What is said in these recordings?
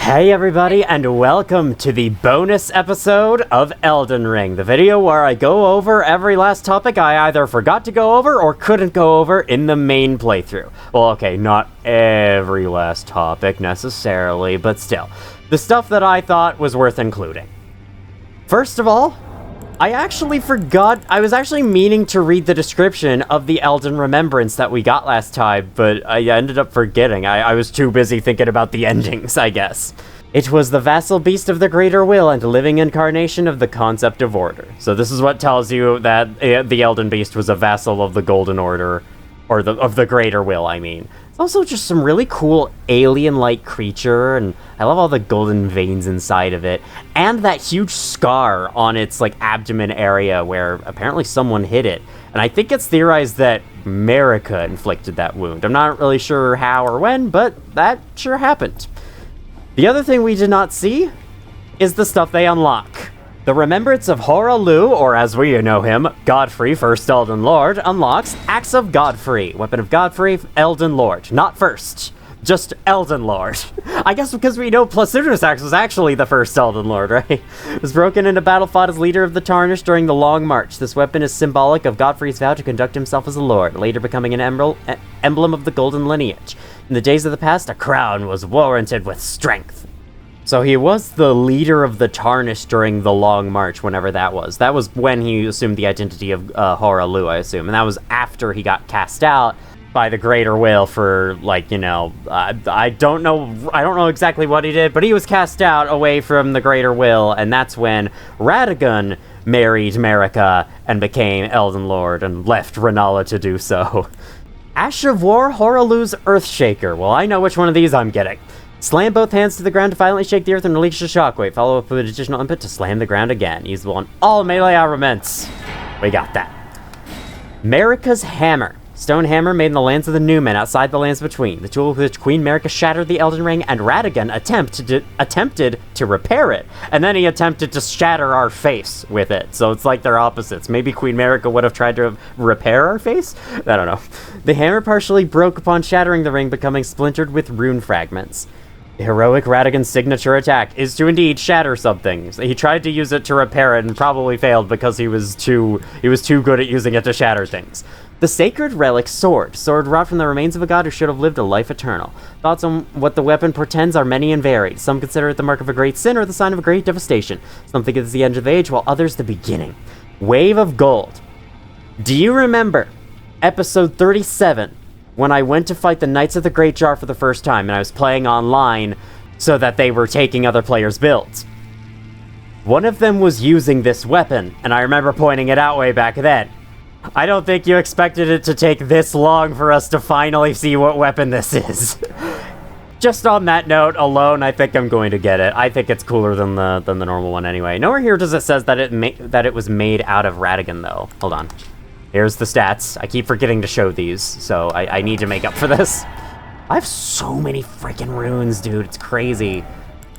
Hey everybody, and welcome to the bonus episode of Elden Ring, the video where I go over every last topic I either forgot to go over or couldn't go over in the main playthrough. Well, okay, not every last topic necessarily, but still. The stuff that I thought was worth including. First of all, I actually forgot, I was actually meaning to read the description of the Elden Remembrance that we got last time, but I ended up forgetting. I was too busy thinking about the endings, I guess. It was the vassal beast of the greater will and a living incarnation of the concept of order. So this is what tells you that the Elden Beast was a vassal of the Golden Order, or of the greater will, I mean. It's also just some really cool alien-like creature, and I love all the golden veins inside of it, and that huge scar on its abdomen area where apparently someone hit it. And I think it's theorized that Marika inflicted that wound. I'm not really sure how or when, but that sure happened. The other thing we did not see is the stuff they unlock. The Remembrance of Hoarah, or as we know him, Godfrey, First Elden Lord, unlocks Axe of Godfrey, Weapon of Godfrey, Elden Lord. Not first, just Elden Lord. I guess because we know Placidus Axe was actually the first Elden Lord, right? It was broken into battle fought as leader of the Tarnished during the Long March. This weapon is symbolic of Godfrey's vow to conduct himself as a lord, later becoming an emblem of the golden lineage. In the days of the past, a crown was warranted with strength. So he was the leader of the Tarnished during the Long March, whenever that was. That was when he assumed the identity of Hoarah, I assume. And that was after he got cast out by the Greater Will for, I don't know exactly what he did, but he was cast out away from the Greater Will, and that's when Radagon married Marika and became Elden Lord and left Renala to do so. Ash of War, Hoarah's Earthshaker. Well, I know which one of these I'm getting. Slam both hands to the ground to violently shake the earth and release a shockwave. Follow up with additional input to slam the ground again. Usable on all melee armaments. We got that. Marika's Hammer. Stone hammer made in the lands of the Newmen outside the lands between. The tool with which Queen Marika shattered the Elden Ring, and Radagon attempted to repair it. And then he attempted to shatter our face with it. So it's like they're opposites. Maybe Queen Marika would have tried to repair our face? I don't know. The hammer partially broke upon shattering the ring, becoming splintered with rune fragments. The heroic Radagon's signature attack is to indeed shatter something. He tried to use it to repair it and probably failed because he was too good at using it to shatter things. The Sacred Relic Sword. Sword wrought from the remains of a god who should have lived a life eternal. Thoughts on what the weapon portends are many and varied. Some consider it the mark of a great sin or the sign of a great devastation. Some think it is the end of age, while others the beginning. Wave of Gold. Do you remember episode 37? When I went to fight the Knights of the Great Jar for the first time, and I was playing online so that they were taking other players' builds. One of them was using this weapon, and I remember pointing it out way back then. I don't think you expected it to take this long for us to finally see what weapon this is. Just on that note alone, I think I'm going to get it. I think it's cooler than the normal one anyway. Nowhere here does it says that it was made out of Radagon, though. Hold on. Here's the stats. I keep forgetting to show these, so I need to make up for this. I have so many freaking runes, dude. It's crazy.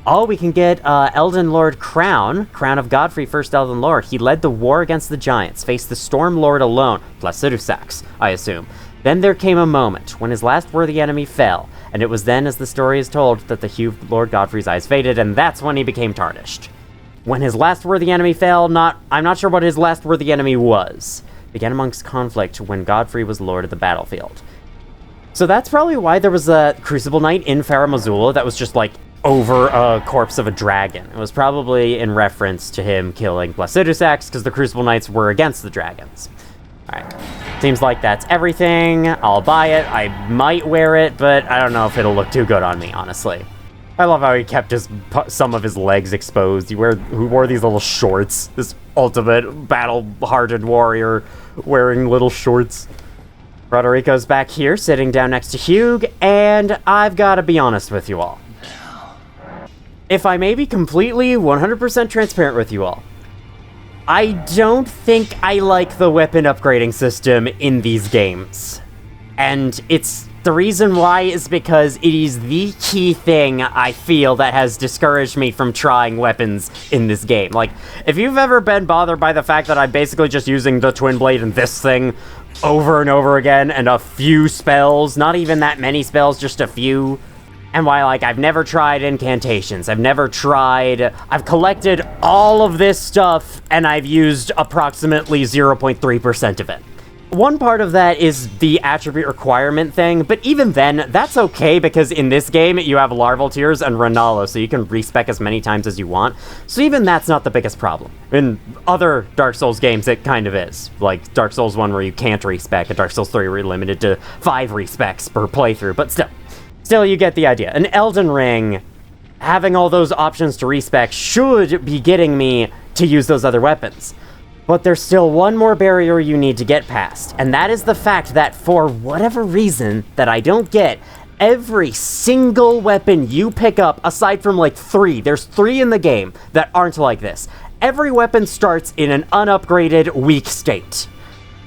Oh, we can get Elden Lord Crown of Godfrey, First Elden Lord. He led the war against the giants, faced the Storm Lord alone, Placidus Axe, I assume. Then there came a moment when his last worthy enemy fell, and it was then, as the story is told, that the hue of Lord Godfrey's eyes faded, and that's when he became tarnished. When his last worthy enemy fell, I'm not sure what his last worthy enemy was. Began amongst conflict when Godfrey was lord of the battlefield. So that's probably why there was a Crucible Knight in Farum Azula that was just over a corpse of a dragon. It was probably in reference to him killing Placidus Axe, because the Crucible Knights were against the dragons. Alright, seems like that's everything. I'll buy it. I might wear it, but I don't know if it'll look too good on me, honestly. I love how he kept some of his legs exposed. He wore these little shorts. This ultimate battle-hardened warrior wearing little shorts. Roderico's back here, sitting down next to Hugh, and I've got to be honest with you all. If I may be completely 100% transparent with you all, I don't think I like the weapon upgrading system in these games. And the reason why is because it is the key thing I feel that has discouraged me from trying weapons in this game. If you've ever been bothered by the fact that I'm basically just using the Twin Blade and this thing over and over again, and a few spells, not even that many spells, just a few, And while, like, I've never tried incantations, I've collected all of this stuff, and I've used approximately 0.3% of it. One part of that is the attribute requirement thing, but even then, that's okay, because in this game, you have Larval Tears and Renala, so you can respec as many times as you want, so even that's not the biggest problem. In other Dark Souls games, it kind of is. Like Dark Souls 1, where you can't respec, and Dark Souls 3, where you're limited to 5 respecs per playthrough, but still, you get the idea. In Elden Ring, having all those options to respec should be getting me to use those other weapons. But there's still one more barrier you need to get past, and that is the fact that for whatever reason that I don't get, every single weapon you pick up, aside from like 3, there's 3 in the game that aren't like this, every weapon starts in an unupgraded, weak state.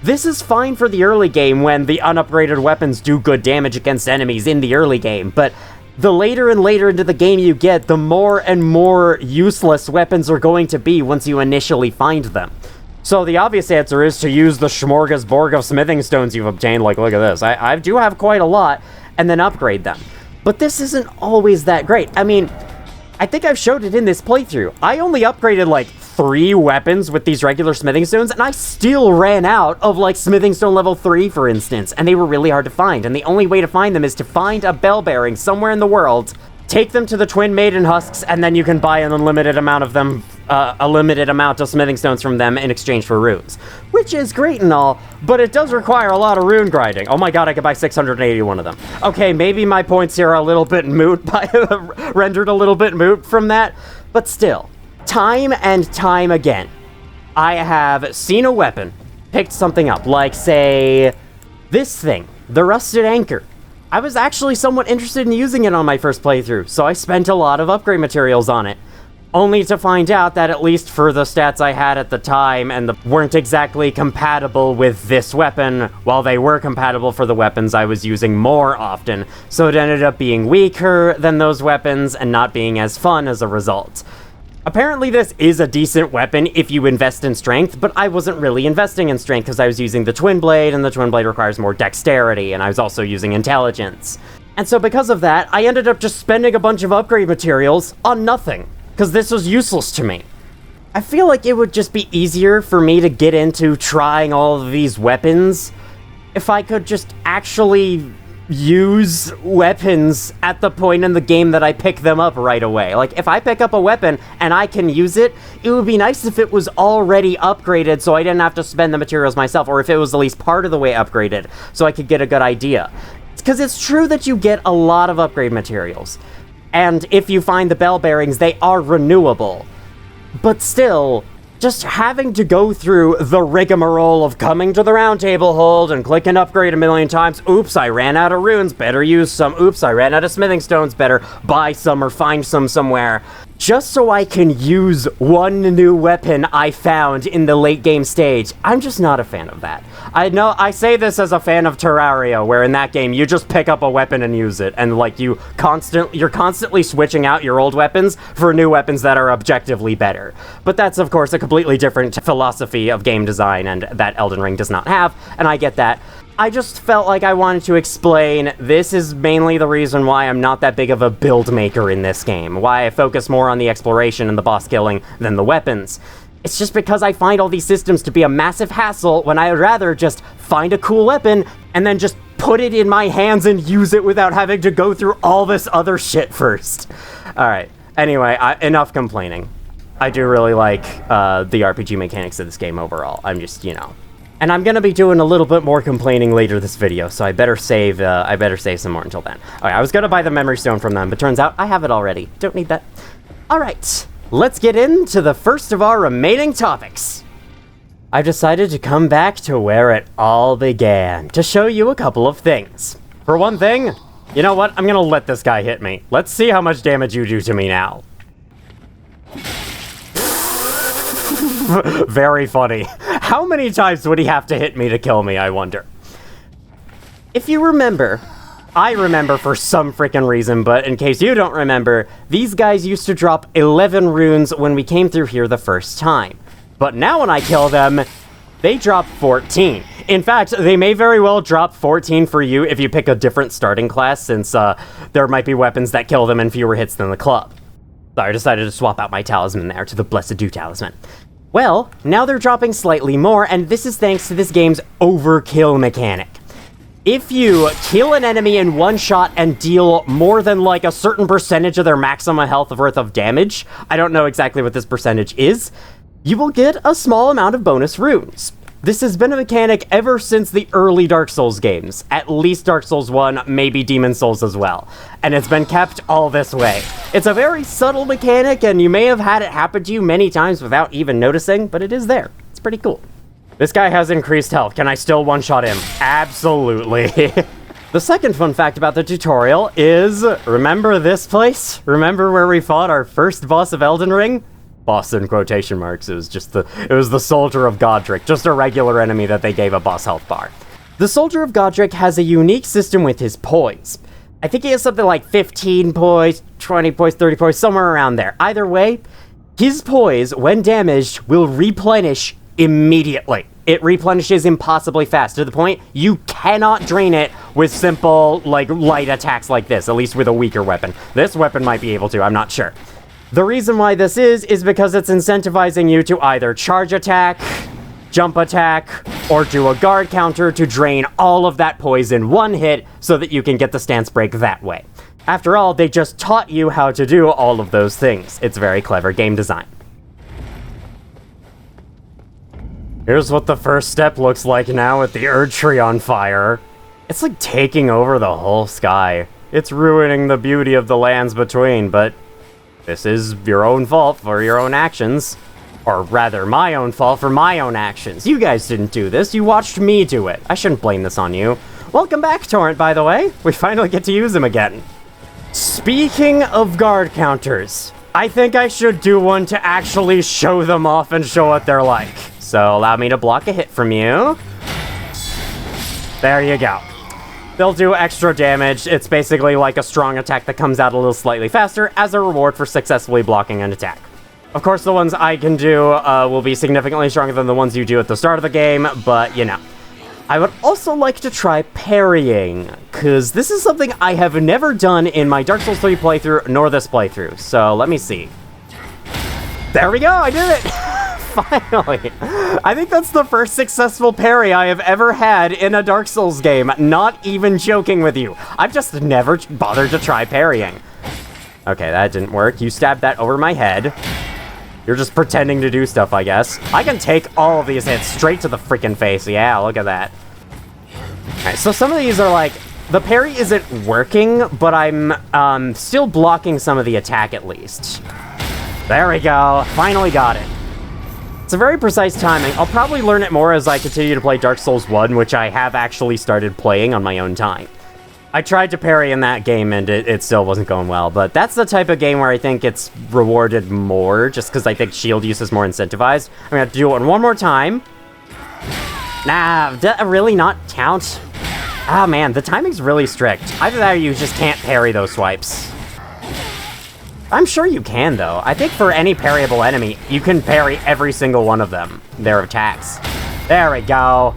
This is fine for the early game when the unupgraded weapons do good damage against enemies in the early game, but the later and later into the game you get, the more and more useless weapons are going to be once you initially find them. So the obvious answer is to use the smorgasbord of smithing stones you've obtained, like look at this, I do have quite a lot, and then upgrade them. But this isn't always that great. I mean, I think I've showed it in this playthrough. I only upgraded like 3 weapons with these regular smithing stones, and I still ran out of like smithing stone level 3, for instance, and they were really hard to find, and the only way to find them is to find a bell bearing somewhere in the world, take them to the Twin Maiden Husks, and then you can buy an unlimited amount of them, a limited amount of smithing stones from them in exchange for runes. Which is great and all, but it does require a lot of rune grinding. Oh my god, I could buy 681 of them. Okay, maybe my points here are a little bit moot, rendered a little bit moot from that, but still, time and time again, I have seen a weapon, picked something up, like, say, this thing, the Rusted Anchor. I was actually somewhat interested in using it on my first playthrough, so I spent a lot of upgrade materials on it. Only to find out that at least for the stats I had at the time and weren't exactly compatible with this weapon, while they were compatible for the weapons I was using more often, so it ended up being weaker than those weapons and not being as fun as a result. Apparently this is a decent weapon if you invest in strength, but I wasn't really investing in strength because I was using the Twin Blade, and the Twin Blade requires more dexterity, and I was also using intelligence. And so because of that, I ended up just spending a bunch of upgrade materials on nothing, because this was useless to me. I feel like it would just be easier for me to get into trying all of these weapons if I could just actually use weapons at the point in the game that I pick them up right away. Like, if I pick up a weapon and I can use it, it would be nice if it was already upgraded so I didn't have to spend the materials myself, or if it was at least part of the way upgraded so I could get a good idea. Because it's true that you get a lot of upgrade materials, and if you find the bell bearings, they are renewable. But still, just having to go through the rigmarole of coming to the round table hold and click and upgrade a million times. Oops, I ran out of runes, better use some. Oops, I ran out of smithing stones, better buy some or find some somewhere. Just so I can use one new weapon I found in the late game stage. I'm just not a fan of that. I know I say this as a fan of Terraria, where in that game you just pick up a weapon and use it, and like you're constantly switching out your old weapons for new weapons that are objectively better. But that's of course a completely different philosophy of game design, and that Elden Ring does not have, and I get that. I just felt like I wanted to explain this is mainly the reason why I'm not that big of a build maker in this game, why I focus more on the exploration and the boss killing than the weapons. It's just because I find all these systems to be a massive hassle when I would rather just find a cool weapon and then just put it in my hands and use it without having to go through all this other shit first. Alright, anyway, enough complaining. I do really like the RPG mechanics of this game overall. I'm just, you know. And I'm gonna be doing a little bit more complaining later this video, so I better save some more until then. Alright, I was gonna buy the memory stone from them, but turns out I have it already. Don't need that. Alright, let's get into the first of our remaining topics. I've decided to come back to where it all began, to show you a couple of things. For one thing, you know what? I'm gonna let this guy hit me. Let's see how much damage you do to me now. Very funny. How many times would he have to hit me to kill me, I wonder? If you remember, I remember for some freaking reason, but in case you don't remember, these guys used to drop 11 runes when we came through here the first time. But now when I kill them, they drop 14. In fact, they may very well drop 14 for you if you pick a different starting class, since there might be weapons that kill them in fewer hits than the club. So I decided to swap out my talisman there to the Blessed Dew talisman. Well, now they're dropping slightly more, and this is thanks to this game's overkill mechanic. If you kill an enemy in one shot and deal more than like a certain percentage of their maximum health worth of damage, I don't know exactly what this percentage is, you will get a small amount of bonus runes. This has been a mechanic ever since the early Dark Souls games, at least Dark Souls 1, maybe Demon Souls as well, and it's been kept all this way. It's a very subtle mechanic, and you may have had it happen to you many times without even noticing, but it is there. It's pretty cool. This guy has increased health. Can I still one-shot him? Absolutely. The second fun fact about the tutorial is, remember this place? Remember where we fought our first boss of Elden Ring? Boss in quotation marks. It was the Soldier of Godrick, just a regular enemy that they gave a boss health bar. The Soldier of Godrick has a unique system with his poise. I think he has something like 15 poise, 20 poise, 30 poise, somewhere around there. Either way, his poise, when damaged, will replenish immediately. It replenishes impossibly fast, to the point you cannot drain it with simple, like, light attacks like this, at least with a weaker weapon. This weapon might be able to, I'm not sure. The reason why this is because it's incentivizing you to either charge attack, jump attack, or do a guard counter to drain all of that poise in one hit so that you can get the stance break that way. After all, they just taught you how to do all of those things. It's very clever game design. Here's what the first step looks like now with the Erdtree on fire. It's like taking over the whole sky. It's ruining the beauty of the lands between, but this is your own fault for your own actions. Or rather, my own fault for my own actions. You guys didn't do this, you watched me do it. I shouldn't blame this on you. Welcome back, Torrent, by the way. We finally get to use him again. Speaking of guard counters, I think I should do one to actually show them off and show what they're like. So allow me to block a hit from you. There you go. They'll do extra damage. It's basically like a strong attack that comes out a little slightly faster as a reward for successfully blocking an attack. Of course, the ones I can do will be significantly stronger than the ones you do at the start of the game, but you know. I would also like to try parrying, because this is something I have never done in my Dark Souls 3 playthrough, nor this playthrough. So let me see. There we go, I did it! Finally. I think that's the first successful parry I have ever had in a Dark Souls game. Not even joking with you. I've just never bothered to try parrying. Okay, that didn't work. You stabbed that over my head. You're just pretending to do stuff, I guess. I can take all of these hits straight to the freaking face. Yeah, look at that. Alright, so some of these are like, the parry isn't working, but I'm still blocking some of the attack at least. There we go. Finally got it. It's a very precise timing. I'll probably learn it more as I continue to play Dark Souls 1, which I have actually started playing on my own time. I tried to parry in that game, and it still wasn't going well, but that's the type of game where I think it's rewarded more, just because I think shield use is more incentivized. I'm gonna have to do it one more time. Nah, really not count? Ah, man, the timing's really strict. Either that or you just can't parry those swipes. I'm sure you can, though. I think for any parryable enemy, you can parry every single one of them, their attacks. There we go.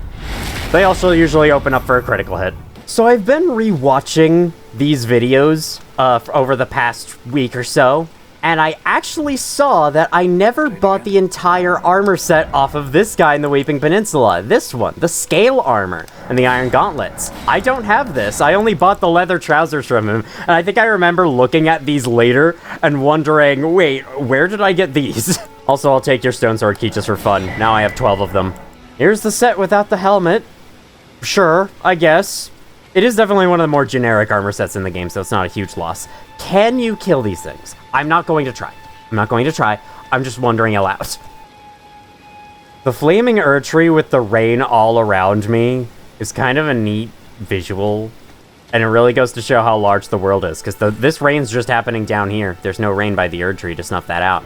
They also usually open up for a critical hit. So I've been rewatching these videos over the past week or so, and I actually saw that I never bought the entire armor set off of this guy in the Weeping Peninsula. This one, the scale armor and the iron gauntlets. I don't have this. I only bought the leather trousers from him, and I think I remember looking at these later and wondering, wait, where did I get these? Also, I'll take your stone sword key just for fun. Now I have 12 of them. Here's the set without the helmet. Sure, I guess. It is definitely one of the more generic armor sets in the game, so it's not a huge loss. Can you kill these things? I'm not going to try. I'm not going to try. I'm just wondering aloud. The flaming Erdtree with the rain all around me is kind of a neat visual, and it really goes to show how large the world is, because this rain's just happening down here. There's no rain by the Erdtree to snuff that out.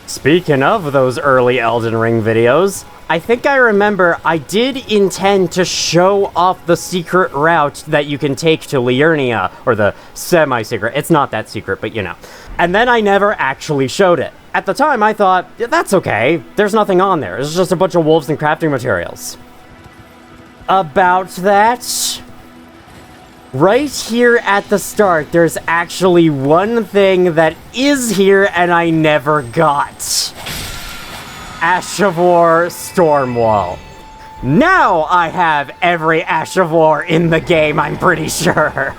Speaking of those early Elden Ring videos, I think I remember I did intend to show off the secret route that you can take to Liurnia, or the semi-secret. It's not that secret, but you know. And then I never actually showed it. At the time, I thought, yeah, that's okay. There's nothing on there. It's just a bunch of wolves and crafting materials. about that. Right here at the start, there's actually one thing that is here and I never got. Ash of War Stormwall. Now I have every Ash of War in the game, I'm pretty sure.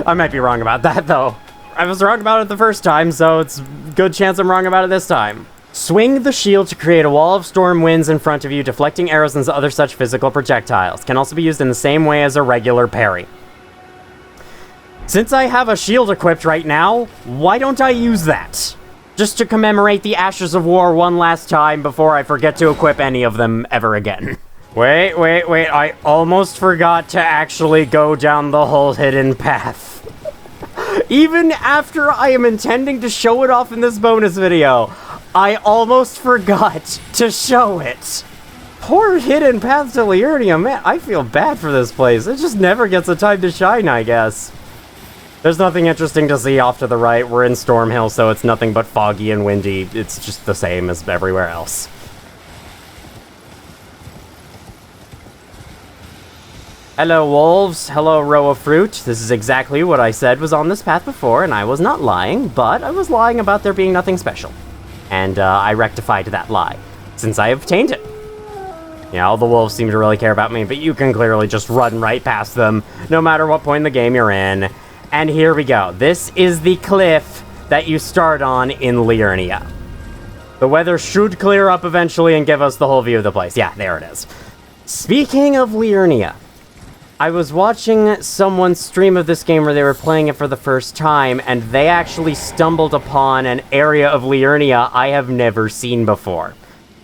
I might be wrong about that, though. I was wrong about it the first time, so it's a good chance I'm wrong about it this time. Swing the shield to create a wall of storm winds in front of you, deflecting arrows and other such physical projectiles. Can also be used in the same way as a regular parry. Since I have a shield equipped right now, why don't I use that? Just to commemorate the Ashes of War one last time before I forget to equip any of them ever again. Wait, I almost forgot to actually go down the whole hidden path. Even after I am intending to show it off in this bonus video, I almost forgot to show it. Poor hidden path to Liurnia, man, I feel bad for this place. It just never gets a time to shine, I guess. There's nothing interesting to see off to the right. We're in Stormhill, so it's nothing but foggy and windy. It's just the same as everywhere else. Hello, wolves. Hello, row of fruit. This is exactly what I said was on this path before, and I was not lying, but I was lying about there being nothing special. And I rectified that lie, since I obtained it. You know, all the wolves seem to really care about me, but you can clearly just run right past them, no matter what point in the game you're in. And here we go. This is the cliff that you start on in Liurnia. The weather should clear up eventually and give us the whole view of the place. Yeah, there it is. Speaking of Liurnia, I was watching someone's stream of this game where they were playing it for the first time, and they actually stumbled upon an area of Liurnia I have never seen before.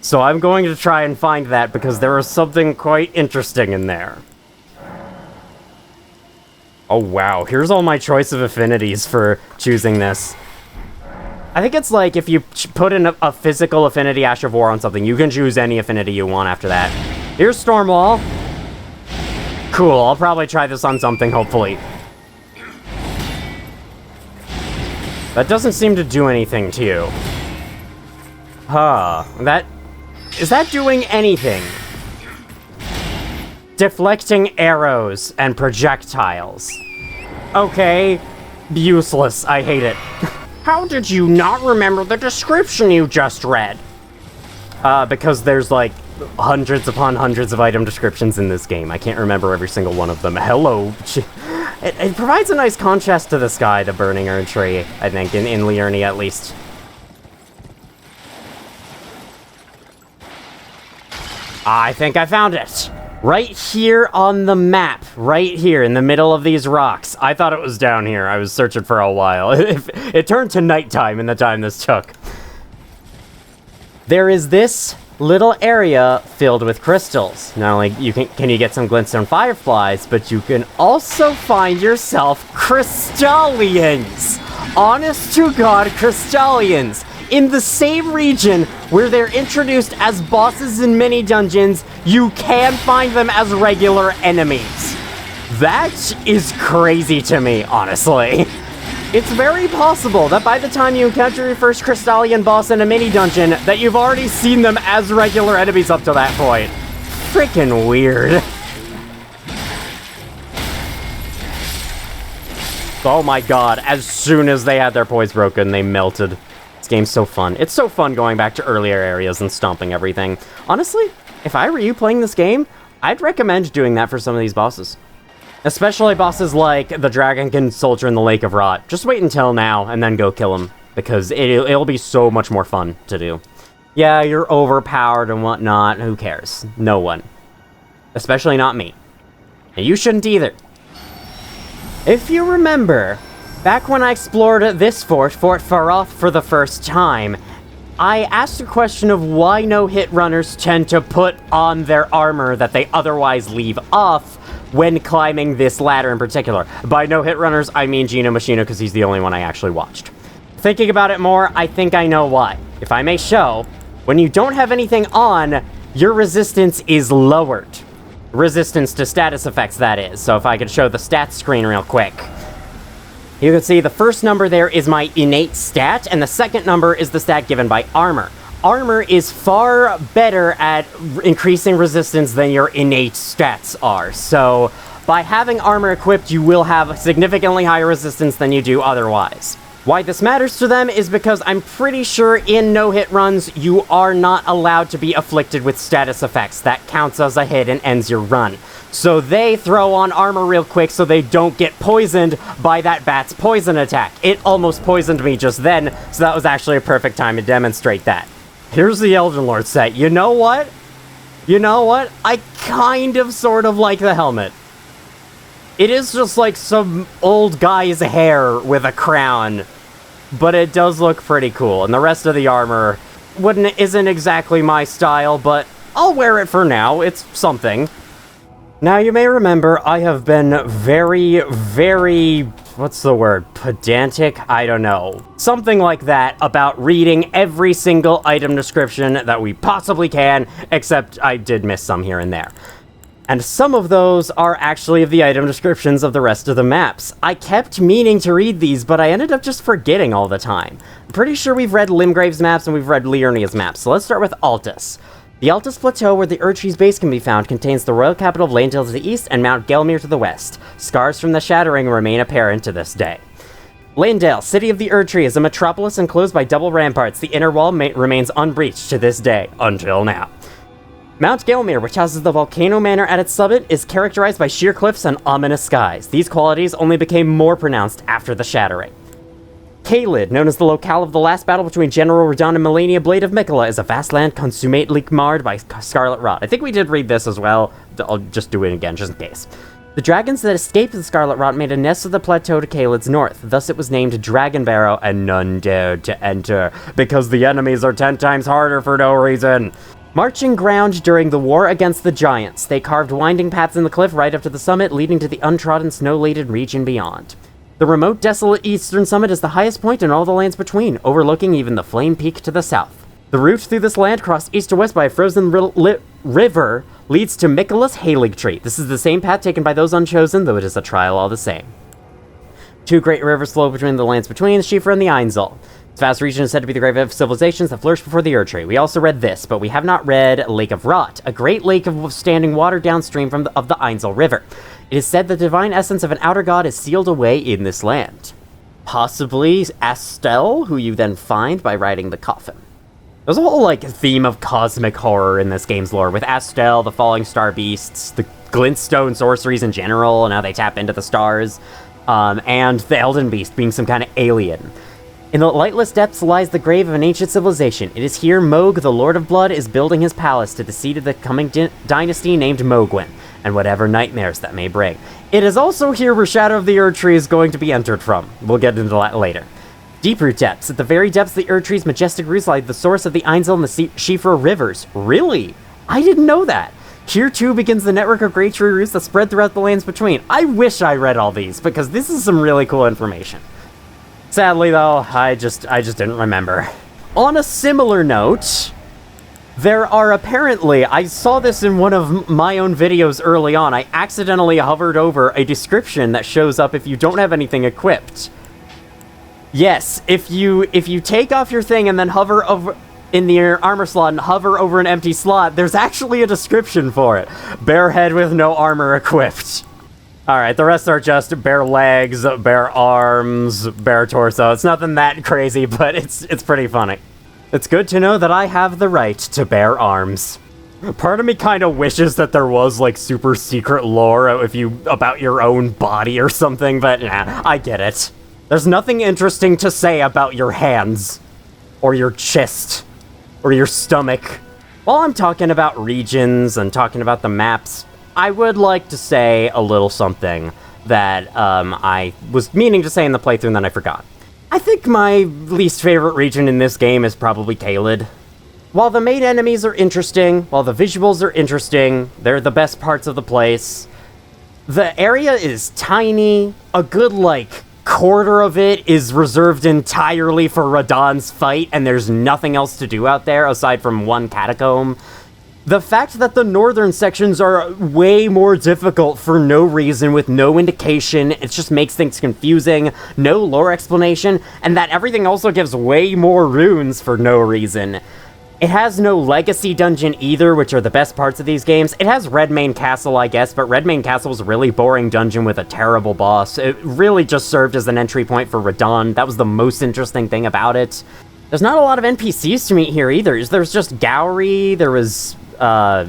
So I'm going to try and find that because there was something quite interesting in there. Oh wow, here's all my choice of affinities for choosing this. I think it's like if you put in a physical affinity Ash of War on something, you can choose any affinity you want after that. Here's Stormwall. Cool, I'll probably try this on something, hopefully. That doesn't seem to do anything to you. Huh, is that doing anything? Deflecting arrows and projectiles. Okay, useless, I hate it. How did you not remember the description you just read? Because there's like hundreds upon hundreds of item descriptions in this game. I can't remember every single one of them. Hello. It provides a nice contrast to the sky, the burning Erdtree, I think, in Liurnia at least. I think I found it. Right here on the map. Right here in the middle of these rocks. I thought it was down here. I was searching for a while. It turned to nighttime in the time this took. There is this little area filled with crystals. Not only can you get some glintstone fireflies, but you can also find yourself crystallians. Honest to God, crystallians. In the same region where they're introduced as bosses in mini dungeons, you can find them as regular enemies. That is crazy to me, honestly. It's very possible that by the time you encounter your first Crystallian boss in a mini dungeon, that you've already seen them as regular enemies up to that point. Freaking weird. Oh my god, as soon as they had their poise broken, they melted. This game's so fun. It's so fun going back to earlier areas and stomping everything. Honestly, if I were you playing this game, I'd recommend doing that for some of these bosses. Especially bosses like the Dragonkin Soldier in the Lake of Rot. Just wait until now and then go kill him, because it'll be so much more fun to do. Yeah, you're overpowered and whatnot. Who cares? No one. Especially not me. And you shouldn't either. If you remember, back when I explored this fort, Fort Faroth, for the first time, I asked the question of why no-hit runners tend to put on their armor that they otherwise leave off when climbing this ladder in particular. By no-hit runners, I mean Gino Machino, because he's the only one I actually watched. Thinking about it more, I think I know why. If I may show, when you don't have anything on, your resistance is lowered. Resistance to status effects, that is. So if I could show the stats screen real quick. You can see the first number there is my innate stat, and the second number is the stat given by armor. armor is far better at increasing resistance than your innate stats are. So by having armor equipped, you will have significantly higher resistance than you do otherwise. Why this matters to them is because I'm pretty sure in no-hit runs, you are not allowed to be afflicted with status effects. That counts as a hit and ends your run. So they throw on armor real quick so they don't get poisoned by that bat's poison attack. It almost poisoned me just then, so that was actually a perfect time to demonstrate that. Here's the Elden Lord set. You know what? I kind of sort of like the helmet. It is just like some old guy's hair with a crown, but it does look pretty cool. And the rest of the armor isn't exactly my style, but I'll wear it for now. It's something. Now, you may remember I have been very, what's the word? Pedantic? I don't know. Something like that about reading every single item description that we possibly can, except I did miss some here and there. And some of those are actually the item descriptions of the rest of the maps. I kept meaning to read these, but I ended up just forgetting all the time. I'm pretty sure we've read Limgrave's maps and we've read Liurnia's maps, so let's start with Altus. The Altus Plateau, where the Erdtree's base can be found, contains the royal capital of Leyndell to the east and Mount Gelmir to the west. Scars from the Shattering remain apparent to this day. Leyndell, city of the Erdtree, is a metropolis enclosed by double ramparts. The inner wall remains unbreached to this day, until now. Mount Gelmir, which houses the Volcano Manor at its summit, is characterized by sheer cliffs and ominous skies. These qualities only became more pronounced after the Shattering. Caelid, known as the locale of the last battle between General Radahn and Melania Blade of Mikola, is a vast land consummately marred by Scarlet Rot. I think we did read this as well. I'll just do it again, just in case. The dragons that escaped the Scarlet Rot made a nest of the plateau to Caelid's north. Thus it was named Dragon Barrow, and none dared to enter, because the enemies are 10 times harder for no reason. Marching ground during the war against the giants, they carved winding paths in the cliff right up to the summit, leading to the untrodden, snow-laden region beyond. The remote, desolate eastern summit is the highest point in all the lands between, overlooking even the Flame Peak to the south. The route through this land, crossed east to west by a frozen river, leads to Mikola's Halig Tree. This is the same path taken by those unchosen, though it is a trial all the same. Two great rivers flow between the lands between, the Schiefer and the Einzel. This vast region is said to be the grave of civilizations that flourished before the Erdtree. We also read this, but we have not read Lake of Rot, a great lake of standing water downstream of the Einzel River. It is said the divine essence of an outer god is sealed away in this land. Possibly Astel, who you then find by riding the coffin. There's a whole, theme of cosmic horror in this game's lore, with Astel, the falling star beasts, the glintstone sorceries in general, and how they tap into the stars, and the Elden Beast being some kind of alien. In the lightless depths lies the grave of an ancient civilization. It is here Mohg, the Lord of Blood, is building his palace to the seat of the coming dynasty named Mohgwyn, and whatever nightmares that may bring. It is also here where Shadow of the Erdtree is going to be entered from. We'll get into that later. Deep-root depths. At the very depths of the Erdtree's majestic roots lie the source of the Einzel and the Schiefer rivers. Really? I didn't know that. Here, too, begins the network of great tree roots that spread throughout the lands between. I wish I read all these, because this is some really cool information. Sadly, though, I just didn't remember. On a similar note, there are apparently, I saw this in one of my own videos early on, I accidentally hovered over a description that shows up if you don't have anything equipped. Yes, if you take off your thing and then hover over in the armor slot and hover over an empty slot, there's actually a description for it. Bare head with no armor equipped. Alright, the rest are just bare legs, bare arms, bare torso. It's nothing that crazy, but it's pretty funny. It's good to know that I have the right to bear arms. Part of me kind of wishes that there was, super secret lore about your own body or something, but nah, I get it. There's nothing interesting to say about your hands, or your chest, or your stomach. While I'm talking about regions and talking about the maps, I would like to say a little something that I was meaning to say in the playthrough and then I forgot. I think my least favorite region in this game is probably Caelid. While the main enemies are interesting, while the visuals are interesting, they're the best parts of the place, the area is tiny. A good, quarter of it is reserved entirely for Radahn's fight, and there's nothing else to do out there aside from one catacomb. The fact that the northern sections are way more difficult for no reason, with no indication, it just makes things confusing, no lore explanation, and that everything also gives way more runes for no reason. It has no legacy dungeon either, which are the best parts of these games. It has Redmane Castle, I guess, but Redmane Castle was a really boring dungeon with a terrible boss. It really just served as an entry point for Radahn. That was the most interesting thing about it. There's not a lot of NPCs to meet here either. There's just Gowry, there was, I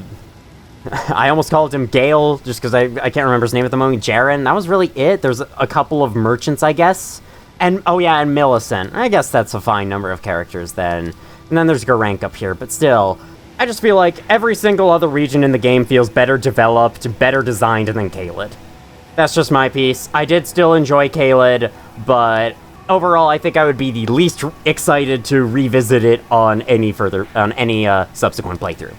almost called him Gale, just because I can't remember his name at the moment. Jaren, that was really it. There's a couple of merchants, I guess. And, oh yeah, and Millicent. I guess that's a fine number of characters then. And then there's Geraint up here, but still, I just feel like every single other region in the game feels better developed, better designed than Caelid. That's just my piece. I did still enjoy Caelid, but overall, I think I would be the least excited to revisit it on any subsequent playthrough.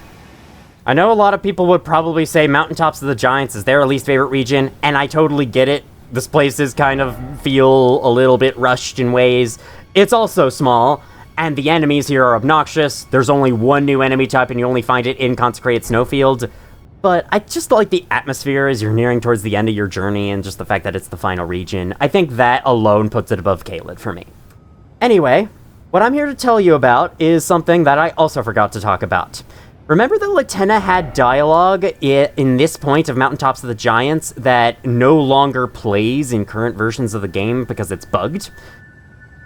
I know a lot of people would probably say Mountaintops of the Giants is their least favorite region, and I totally get it. This place is kind of feel a little bit rushed in ways. It's also small, and the enemies here are obnoxious. There's only one new enemy type, and you only find it in Consecrated Snowfield. But I just like the atmosphere as you're nearing towards the end of your journey, and just the fact that it's the final region. I think that alone puts it above Caelid for me. Anyway, what I'm here to tell you about is something that I also forgot to talk about. Remember that Latenna had dialogue in this point of Mountaintops of the Giants that no longer plays in current versions of the game because it's bugged?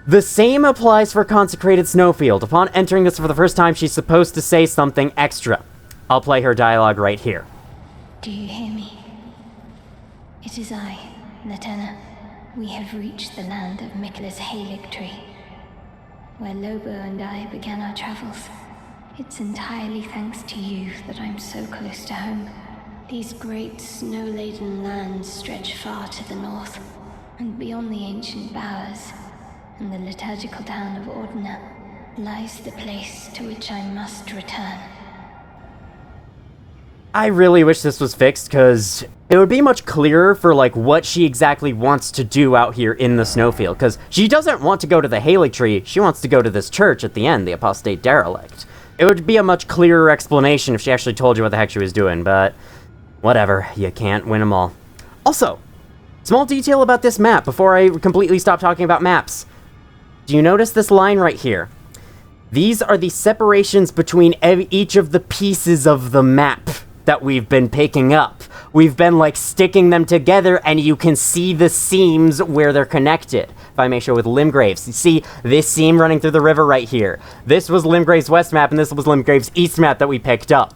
The same applies for Consecrated Snowfield. Upon entering this for the first time, she's supposed to say something extra. I'll play her dialogue right here. Do you hear me? It is I, Latenna. We have reached the land of Mikla's Erdtree, where Lobo and I began our travels. It's entirely thanks to you that I'm so close to home. These great snow-laden lands stretch far to the north, and beyond the ancient bowers and the liturgical town of Erdtree lies the place to which I must return. I really wish this was fixed, because it would be much clearer for, like, what she exactly wants to do out here in the Snowfield, because she doesn't want to go to the Erdtree, she wants to go to this church at the end, the Apostate Derelict. It would be a much clearer explanation if she actually told you what the heck she was doing, but whatever, you can't win them all. Also, small detail about this map before I completely stop talking about maps. Do you notice this line right here? These are the separations between each of the pieces of the map that we've been picking up. We've been, like, sticking them together, and you can see the seams where they're connected. If I may show with Limgrave's, you see this seam running through the river right here. This was Limgrave's west map, and this was Limgrave's east map that we picked up.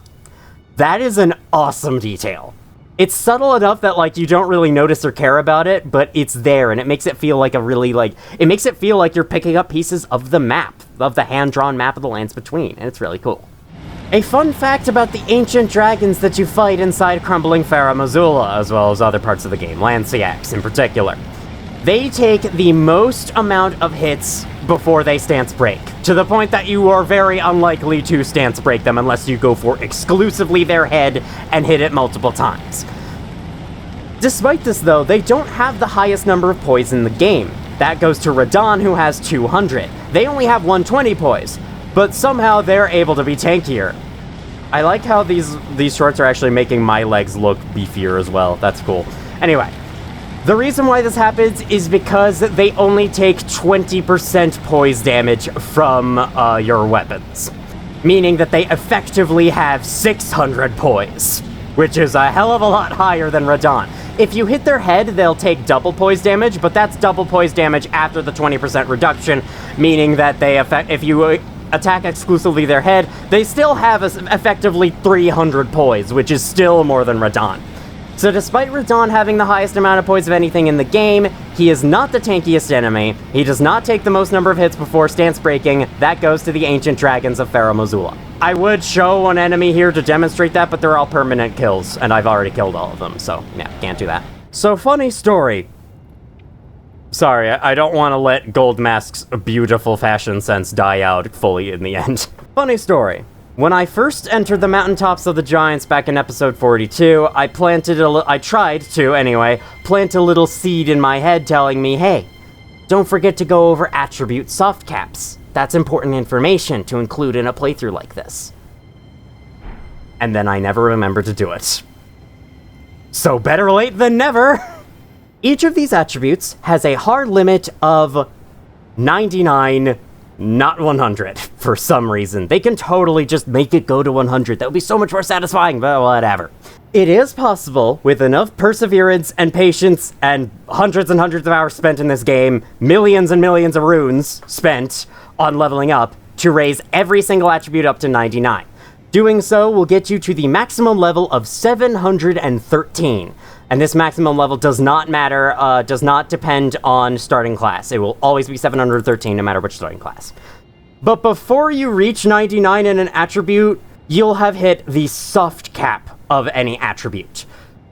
That is an awesome detail. It's subtle enough that, like, you don't really notice or care about it, but it's there, and it makes it feel like a really, like, it makes it feel like you're picking up pieces of the map, of the hand-drawn map of the lands between, and it's really cool. A fun fact about the ancient dragons that you fight inside Crumbling Farum Azula, as well as other parts of the game, Lanciax in particular. They take the most amount of hits before they stance break, to the point that you are very unlikely to stance break them unless you go for exclusively their head and hit it multiple times. Despite this though, they don't have the highest number of poise in the game. That goes to Radahn, who has 200. They only have 120 poise, but somehow they're able to be tankier. I like how these shorts are actually making my legs look beefier as well. That's cool. Anyway, the reason why this happens is because they only take 20% poise damage from your weapons, meaning that they effectively have 600 poise, which is a hell of a lot higher than Radahn. If you hit their head, they'll take double poise damage, but that's double poise damage after the 20% reduction, meaning that if you attack exclusively their head, they still have effectively 300 poise, which is still more than Radahn. So despite Radahn having the highest amount of poise of anything in the game, he is not the tankiest enemy. He does not take the most number of hits before stance breaking. That goes to the ancient dragons of Farum Azula. I would show an enemy here to demonstrate that, but they're all permanent kills, and I've already killed all of them, so yeah, can't do that. So, funny story. Sorry, I don't want to let Goldmask's beautiful fashion sense die out fully in the end. Funny story. When I first entered the Mountaintops of the Giants back in episode 42, I tried to, anyway, plant a little seed in my head telling me, hey, don't forget to go over attribute soft caps. That's important information to include in a playthrough like this. And then I never remembered to do it. So better late than never! Each of these attributes has a hard limit of 99 not 100 for some reason. They can totally just make it go to 100. That would be so much more satisfying, but whatever. It is possible, with enough perseverance and patience and hundreds of hours spent in this game, millions and millions of runes spent on leveling up, to raise every single attribute up to 99. Doing so will get you to the maximum level of 713. And this maximum level does not matter, does not depend on starting class. It will always be 713 no matter which starting class. But before you reach 99 in an attribute, you'll have hit the soft cap of any attribute.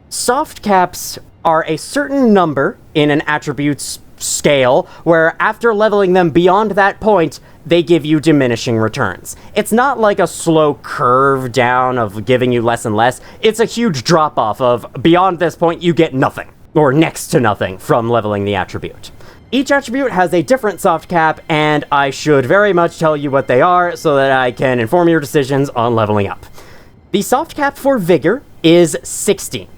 Soft caps are a certain number in an attribute's scale, where after leveling them beyond that point, they give you diminishing returns. It's not like a slow curve down of giving you less and less. It's a huge drop-off of beyond this point you get nothing, or next to nothing, from leveling the attribute. Each attribute has a different soft cap, and I should very much tell you what they are so that I can inform your decisions on leveling up. The soft cap for Vigor is 60.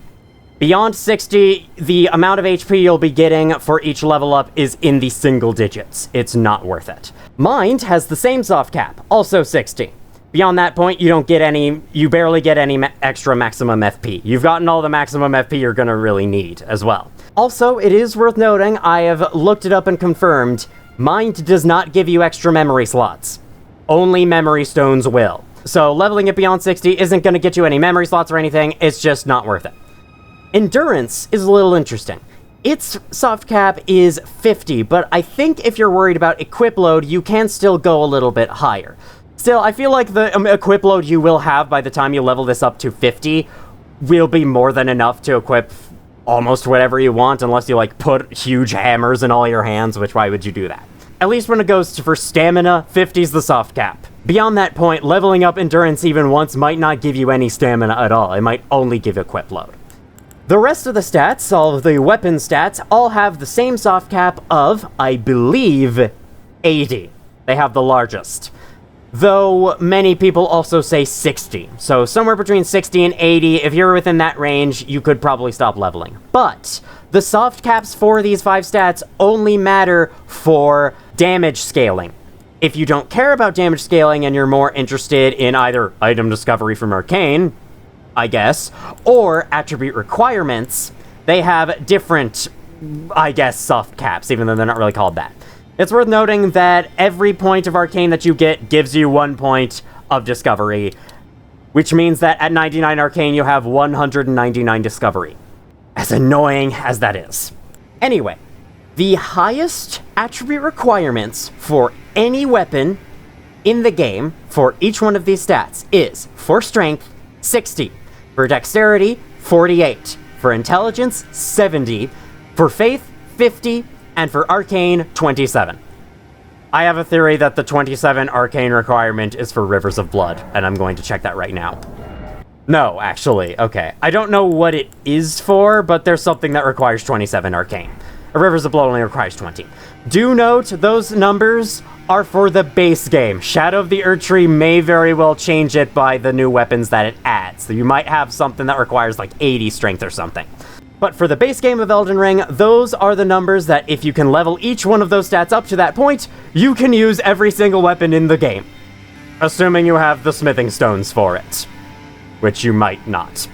Beyond 60, the amount of HP you'll be getting for each level up is in the single digits. It's not worth it. Mind has the same soft cap, also 60. Beyond that point, you barely get any extra maximum FP. You've gotten all the maximum FP you're gonna really need as well. Also, it is worth noting, I have looked it up and confirmed, Mind does not give you extra memory slots. Only memory stones will. So leveling it beyond 60 isn't gonna get you any memory slots or anything, it's just not worth it. Endurance is a little interesting. Its soft cap is 50, but I think if you're worried about equip load, you can still go a little bit higher. Still, I feel like the equip load you will have by the time you level this up to 50 will be more than enough to equip almost whatever you want, unless you put huge hammers in all your hands, which why would you do that? At least when it goes for stamina, 50's the soft cap. Beyond that point, leveling up endurance even once might not give you any stamina at all. It might only give equip load. The rest of the stats, all of the weapon stats, all have the same soft cap of, I believe, 80. They have the largest. Though many people also say 60. So somewhere between 60 and 80, if you're within that range, you could probably stop leveling. But the soft caps for these 5 stats only matter for damage scaling. If you don't care about damage scaling and you're more interested in either item discovery from Arcane, I guess, or attribute requirements, they have different, I guess, soft caps, even though they're not really called that. It's worth noting that every point of Arcane that you get gives you 1 point of discovery, which means that at 99 Arcane you have 199 discovery. As annoying as that is. Anyway, the highest attribute requirements for any weapon in the game for each one of these stats is, for strength, 60. For dexterity, 48. For intelligence, 70. For faith, 50. And for arcane, 27. I have a theory that the 27 arcane requirement is for Rivers of Blood, and I'm going to check that right now. No, actually, okay. I don't know what it is for, but there's something that requires 27 arcane. Rivers of Blood only requires 20. Do note, those numbers are for the base game. Shadow of the Erdtree may very well change it by the new weapons that it adds. So you might have something that requires 80 strength or something. But for the base game of Elden Ring, those are the numbers that if you can level each one of those stats up to that point, you can use every single weapon in the game. Assuming you have the smithing stones for it. Which you might not.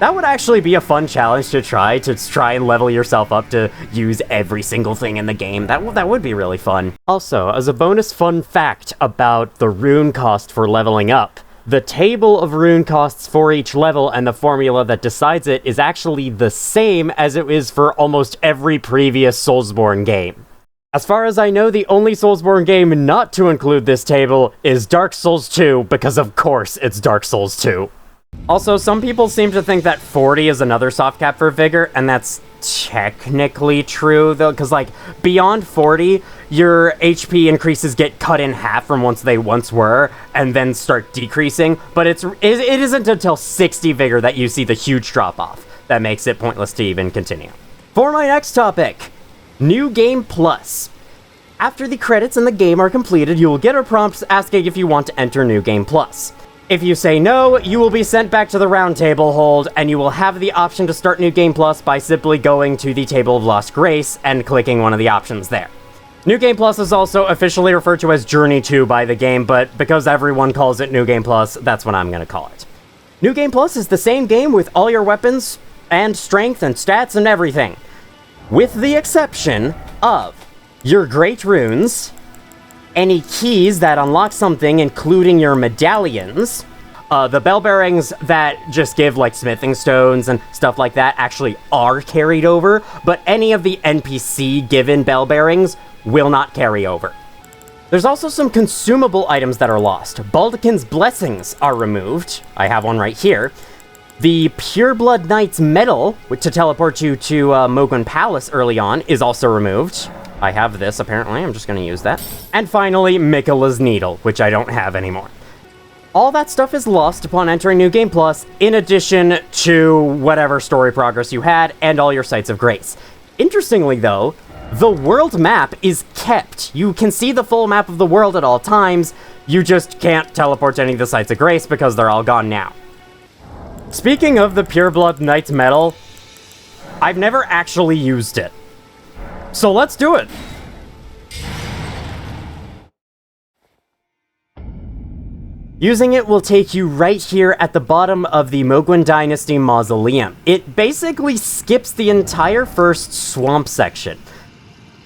That would actually be a fun challenge to try and level yourself up to use every single thing in the game. That would be really fun. Also, as a bonus fun fact about the rune cost for leveling up, the table of rune costs for each level and the formula that decides it is actually the same as it is for almost every previous Soulsborne game. As far as I know, the only Soulsborne game not to include this table is Dark Souls 2, because of course it's Dark Souls 2. Also, some people seem to think that 40 is another soft cap for Vigor, and that's technically true, though, because, beyond 40, your HP increases get cut in half from what they once were, and then start decreasing, but it isn't until 60 Vigor that you see the huge drop-off that makes it pointless to even continue. For my next topic, New Game Plus. After the credits in the game are completed, you will get a prompt asking if you want to enter New Game Plus. If you say no, you will be sent back to the round table hold, and you will have the option to start New Game Plus by simply going to the Table of Lost Grace and clicking one of the options there. New Game Plus is also officially referred to as Journey 2 by the game, but because everyone calls it New Game Plus, that's what I'm gonna call it. New Game Plus is the same game with all your weapons and strength and stats and everything, with the exception of your Great Runes, any keys that unlock something, including your medallions, the bell bearings that just give like smithing stones and stuff like that actually are carried over, but any of the NPC given bell bearings will not carry over. There's also some consumable items that are lost. Baldekin's Blessings are removed. I have one right here. The Pureblood Knight's Medal, to teleport you to Mogwin Palace early on, is also removed. I have this, apparently. I'm just going to use that. And finally, Miquella's Needle, which I don't have anymore. All that stuff is lost upon entering New Game Plus, in addition to whatever story progress you had and all your Sites of Grace. Interestingly, though, the world map is kept. You can see the full map of the world at all times. You just can't teleport to any of the Sites of Grace because they're all gone now. Speaking of the Pureblood Knight's Medal, I've never actually used it. So let's do it! Using it will take you right here at the bottom of the Mogwin Dynasty Mausoleum. It basically skips the entire first swamp section.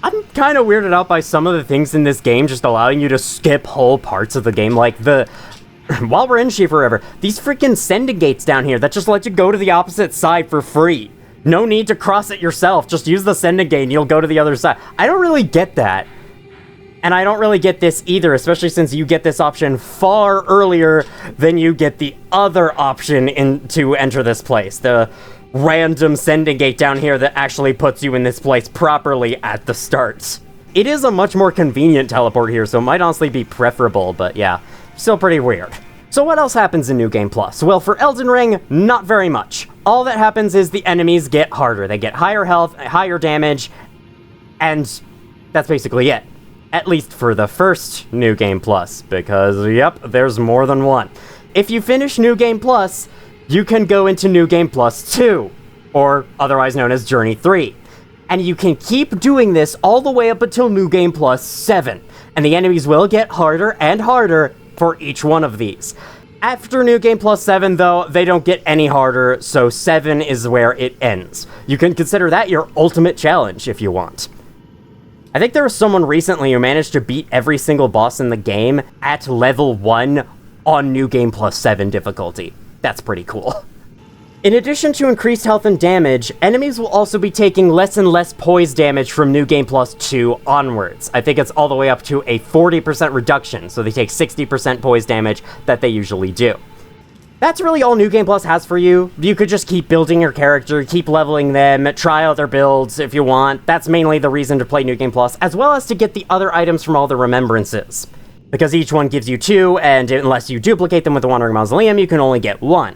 I'm kind of weirded out by some of the things in this game just allowing you to skip whole parts of the game, like while we're in Shiva River, these freaking sending gates down here that just let you go to the opposite side for free. No need to cross it yourself, just use the sending gate and you'll go to the other side. I don't really get that. And I don't really get this either, especially since you get this option far earlier than you get the other option to enter this place. The random sending gate down here that actually puts you in this place properly at the start. It is a much more convenient teleport here, so it might honestly be preferable, but yeah, still pretty weird. So what else happens in New Game Plus? Well, for Elden Ring, not very much. All that happens is the enemies get harder. They get higher health, higher damage, and that's basically it. At least for the first New Game Plus, because, yep, there's more than one. If you finish New Game Plus, you can go into New Game Plus 2, or otherwise known as Journey 3. And you can keep doing this all the way up until New Game Plus 7, and the enemies will get harder and harder for each one of these. After New Game Plus 7, though, they don't get any harder, so 7 is where it ends. You can consider that your ultimate challenge if you want. I think there was someone recently who managed to beat every single boss in the game at level 1 on New Game Plus 7 difficulty. That's pretty cool. In addition to increased health and damage, enemies will also be taking less and less poise damage from New Game Plus 2 onwards. I think it's all the way up to a 40% reduction, so they take 60% poise damage that they usually do. That's really all New Game Plus has for you. You could just keep building your character, keep leveling them, try other builds if you want. That's mainly the reason to play New Game Plus, as well as to get the other items from all the Remembrances. Because each one gives you 2, and unless you duplicate them with the Wandering Mausoleum, you can only get 1.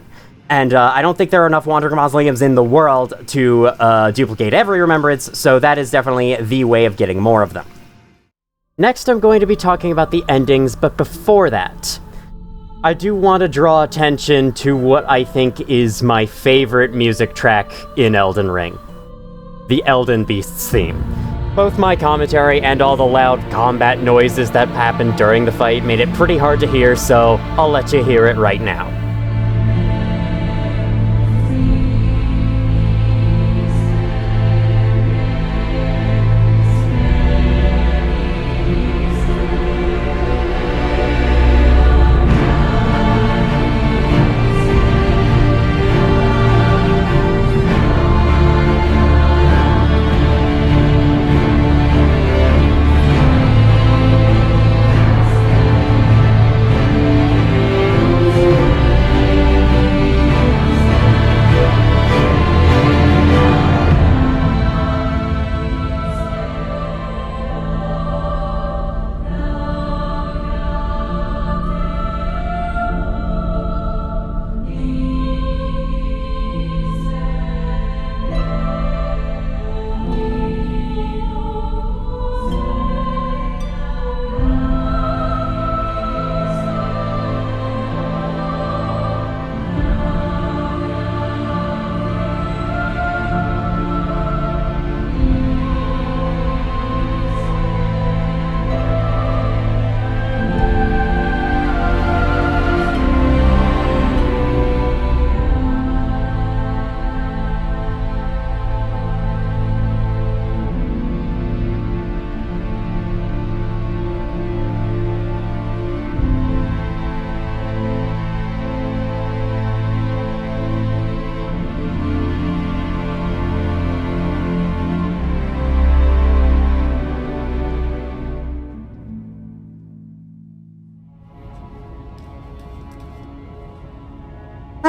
And I don't think there are enough Wandering Mausoleums in the world to duplicate every Remembrance, so that is definitely the way of getting more of them. Next, I'm going to be talking about the endings, but before that, I do want to draw attention to what I think is my favorite music track in Elden Ring. The Elden Beasts theme. Both my commentary and all the loud combat noises that happened during the fight made it pretty hard to hear, so I'll let you hear it right now.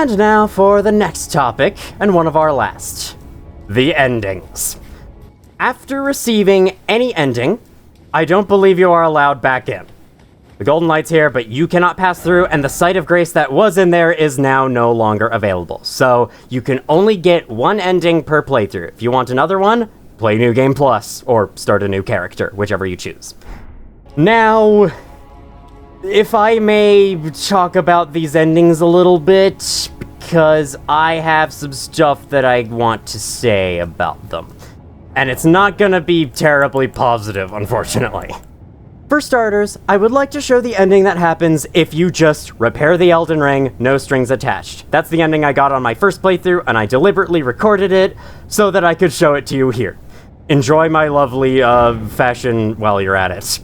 And now for the next topic, and one of our last. The endings. After receiving any ending, I don't believe you are allowed back in. The golden light's here, but you cannot pass through, and the Site of Grace that was in there is now no longer available. So you can only get one ending per playthrough. If you want another one, play New Game Plus, or start a new character, whichever you choose. Now, if I may talk about these endings a little bit, because I have some stuff that I want to say about them. And it's not gonna be terribly positive, unfortunately. For starters, I would like to show the ending that happens if you just repair the Elden Ring, no strings attached. That's the ending I got on my first playthrough, and I deliberately recorded it so that I could show it to you here. Enjoy my lovely fashion while you're at it.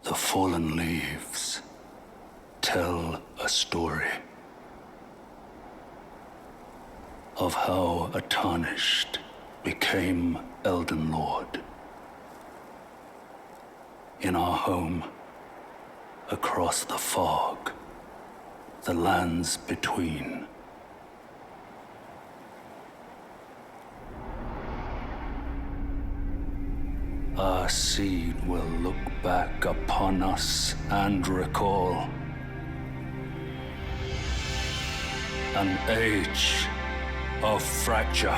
The fallen leaves tell a story of how a tarnished became Elden Lord. In our home, across the fog, the lands between. Our seed will look back upon us and recall an age of fracture.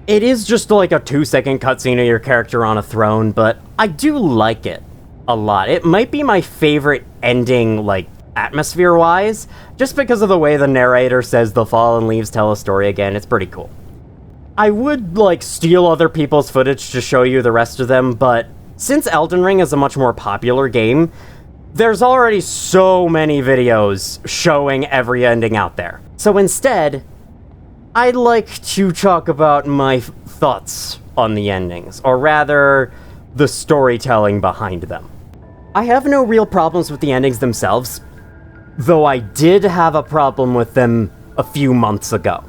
It is just like a 2-second cutscene of your character on a throne, but I do like it a lot. It might be my favorite ending, like, atmosphere-wise, just because of the way the narrator says the fallen leaves tell a story again. It's pretty cool. I would, like, steal other people's footage to show you the rest of them, but since Elden Ring is a much more popular game, there's already so many videos showing every ending out there. So instead, I'd like to talk about my thoughts on the endings, or rather, the storytelling behind them. I have no real problems with the endings themselves, though I did have a problem with them a few months ago.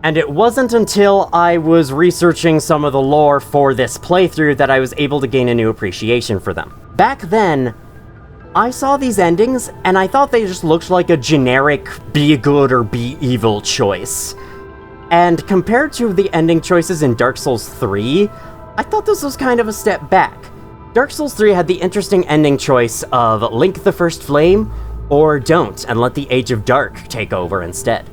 And it wasn't until I was researching some of the lore for this playthrough that I was able to gain a new appreciation for them. Back then, I saw these endings, and I thought they just looked like a generic be good or be evil choice. And compared to the ending choices in Dark Souls 3, I thought this was kind of a step back. Dark Souls 3 had the interesting ending choice of Link the First Flame, or don't, and let the Age of Dark take over instead.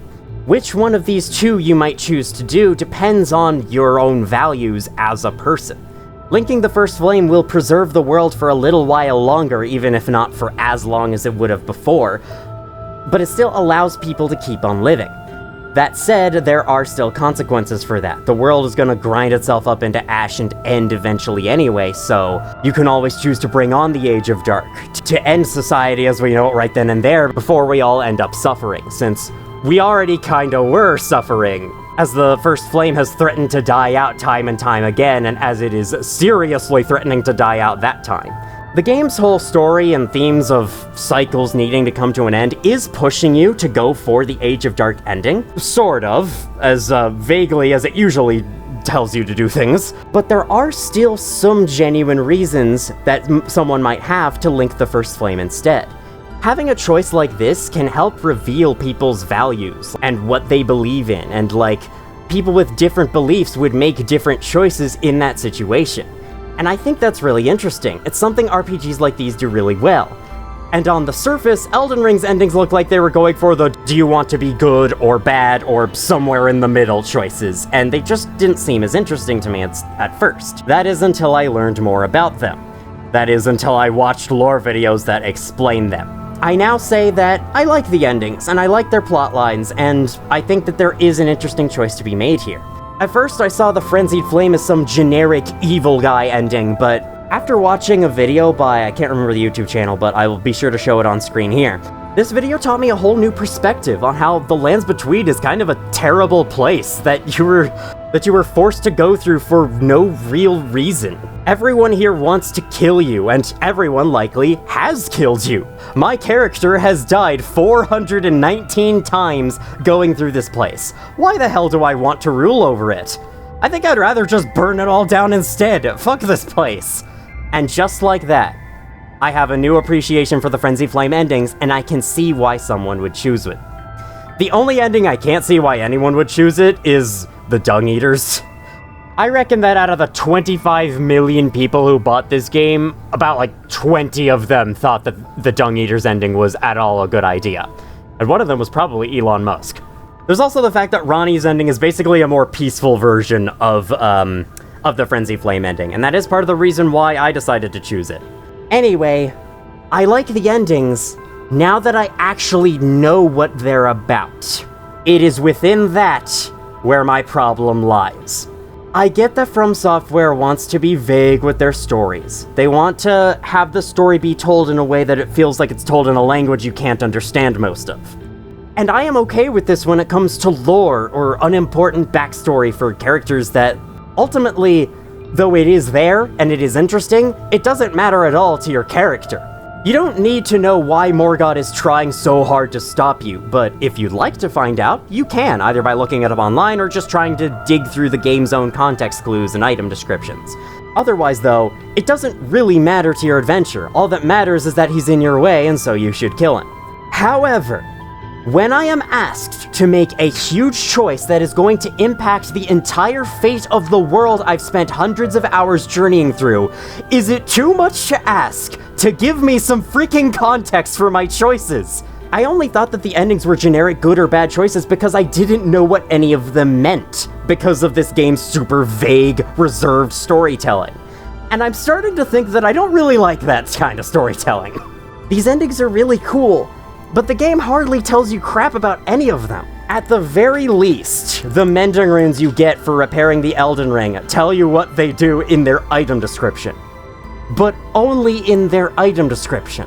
Which one of these two you might choose to do depends on your own values as a person. Linking the First Flame will preserve the world for a little while longer, even if not for as long as it would have before, but it still allows people to keep on living. That said, there are still consequences for that. The world is gonna grind itself up into ash and end eventually anyway, so you can always choose to bring on the Age of Dark, to end society as we know it right then and there, before we all end up suffering, since we already kinda were suffering, as the First Flame has threatened to die out time and time again, and as it is seriously threatening to die out that time. The game's whole story and themes of cycles needing to come to an end is pushing you to go for the Age of Dark ending. Sort of, as vaguely as it usually tells you to do things. But there are still some genuine reasons that someone might have to link the first flame instead. Having a choice like this can help reveal people's values and what they believe in, and people with different beliefs would make different choices in that situation. And I think that's really interesting. It's something RPGs like these do really well. And on the surface, Elden Ring's endings look like they were going for the do you want to be good or bad or somewhere in the middle choices, and they just didn't seem as interesting to me at first. That is until I learned more about them. That is until I watched lore videos that explain them. I now say that I like the endings, and I like their plot lines, and I think that there is an interesting choice to be made here. At first, I saw the Frenzied Flame as some generic evil guy ending, but after watching a video by, I can't remember the YouTube channel, but I will be sure to show it on screen here. This video taught me a whole new perspective on how the Lands Between is kind of a terrible place that you were forced to go through for no real reason. Everyone here wants to kill you, and everyone likely has killed you. My character has died 419 times going through this place. Why the hell do I want to rule over it? I think I'd rather just burn it all down instead. Fuck this place. And just like that, I have a new appreciation for the Frenzy Flame endings, and I can see why someone would choose it. The only ending I can't see why anyone would choose it is the Dung Eaters. I reckon that out of the 25 million people who bought this game, about 20 of them thought that the Dung Eaters ending was at all a good idea. And one of them was probably Elon Musk. There's also the fact that Ronnie's ending is basically a more peaceful version of the Frenzy Flame ending, and that is part of the reason why I decided to choose it. Anyway, I like the endings now that I actually know what they're about. It is within that where my problem lies. I get that From Software wants to be vague with their stories. They want to have the story be told in a way that it feels like it's told in a language you can't understand most of. And I am okay with this when it comes to lore or unimportant backstory for characters that ultimately, though it is there and it is interesting, it doesn't matter at all to your character. You don't need to know why Morgoth is trying so hard to stop you, but if you'd like to find out, you can, either by looking it up online or just trying to dig through the game's own context clues and item descriptions. Otherwise, though, it doesn't really matter to your adventure. All that matters is that he's in your way, and so you should kill him. However, when I am asked to make a huge choice that is going to impact the entire fate of the world I've spent hundreds of hours journeying through, is it too much to ask to give me some freaking context for my choices? I only thought that the endings were generic good or bad choices because I didn't know what any of them meant, because of this game's super vague, reserved storytelling. And I'm starting to think that I don't really like that kind of storytelling. These endings are really cool, but the game hardly tells you crap about any of them. At the very least, the mending runes you get for repairing the Elden Ring tell you what they do in their item description. But only in their item description.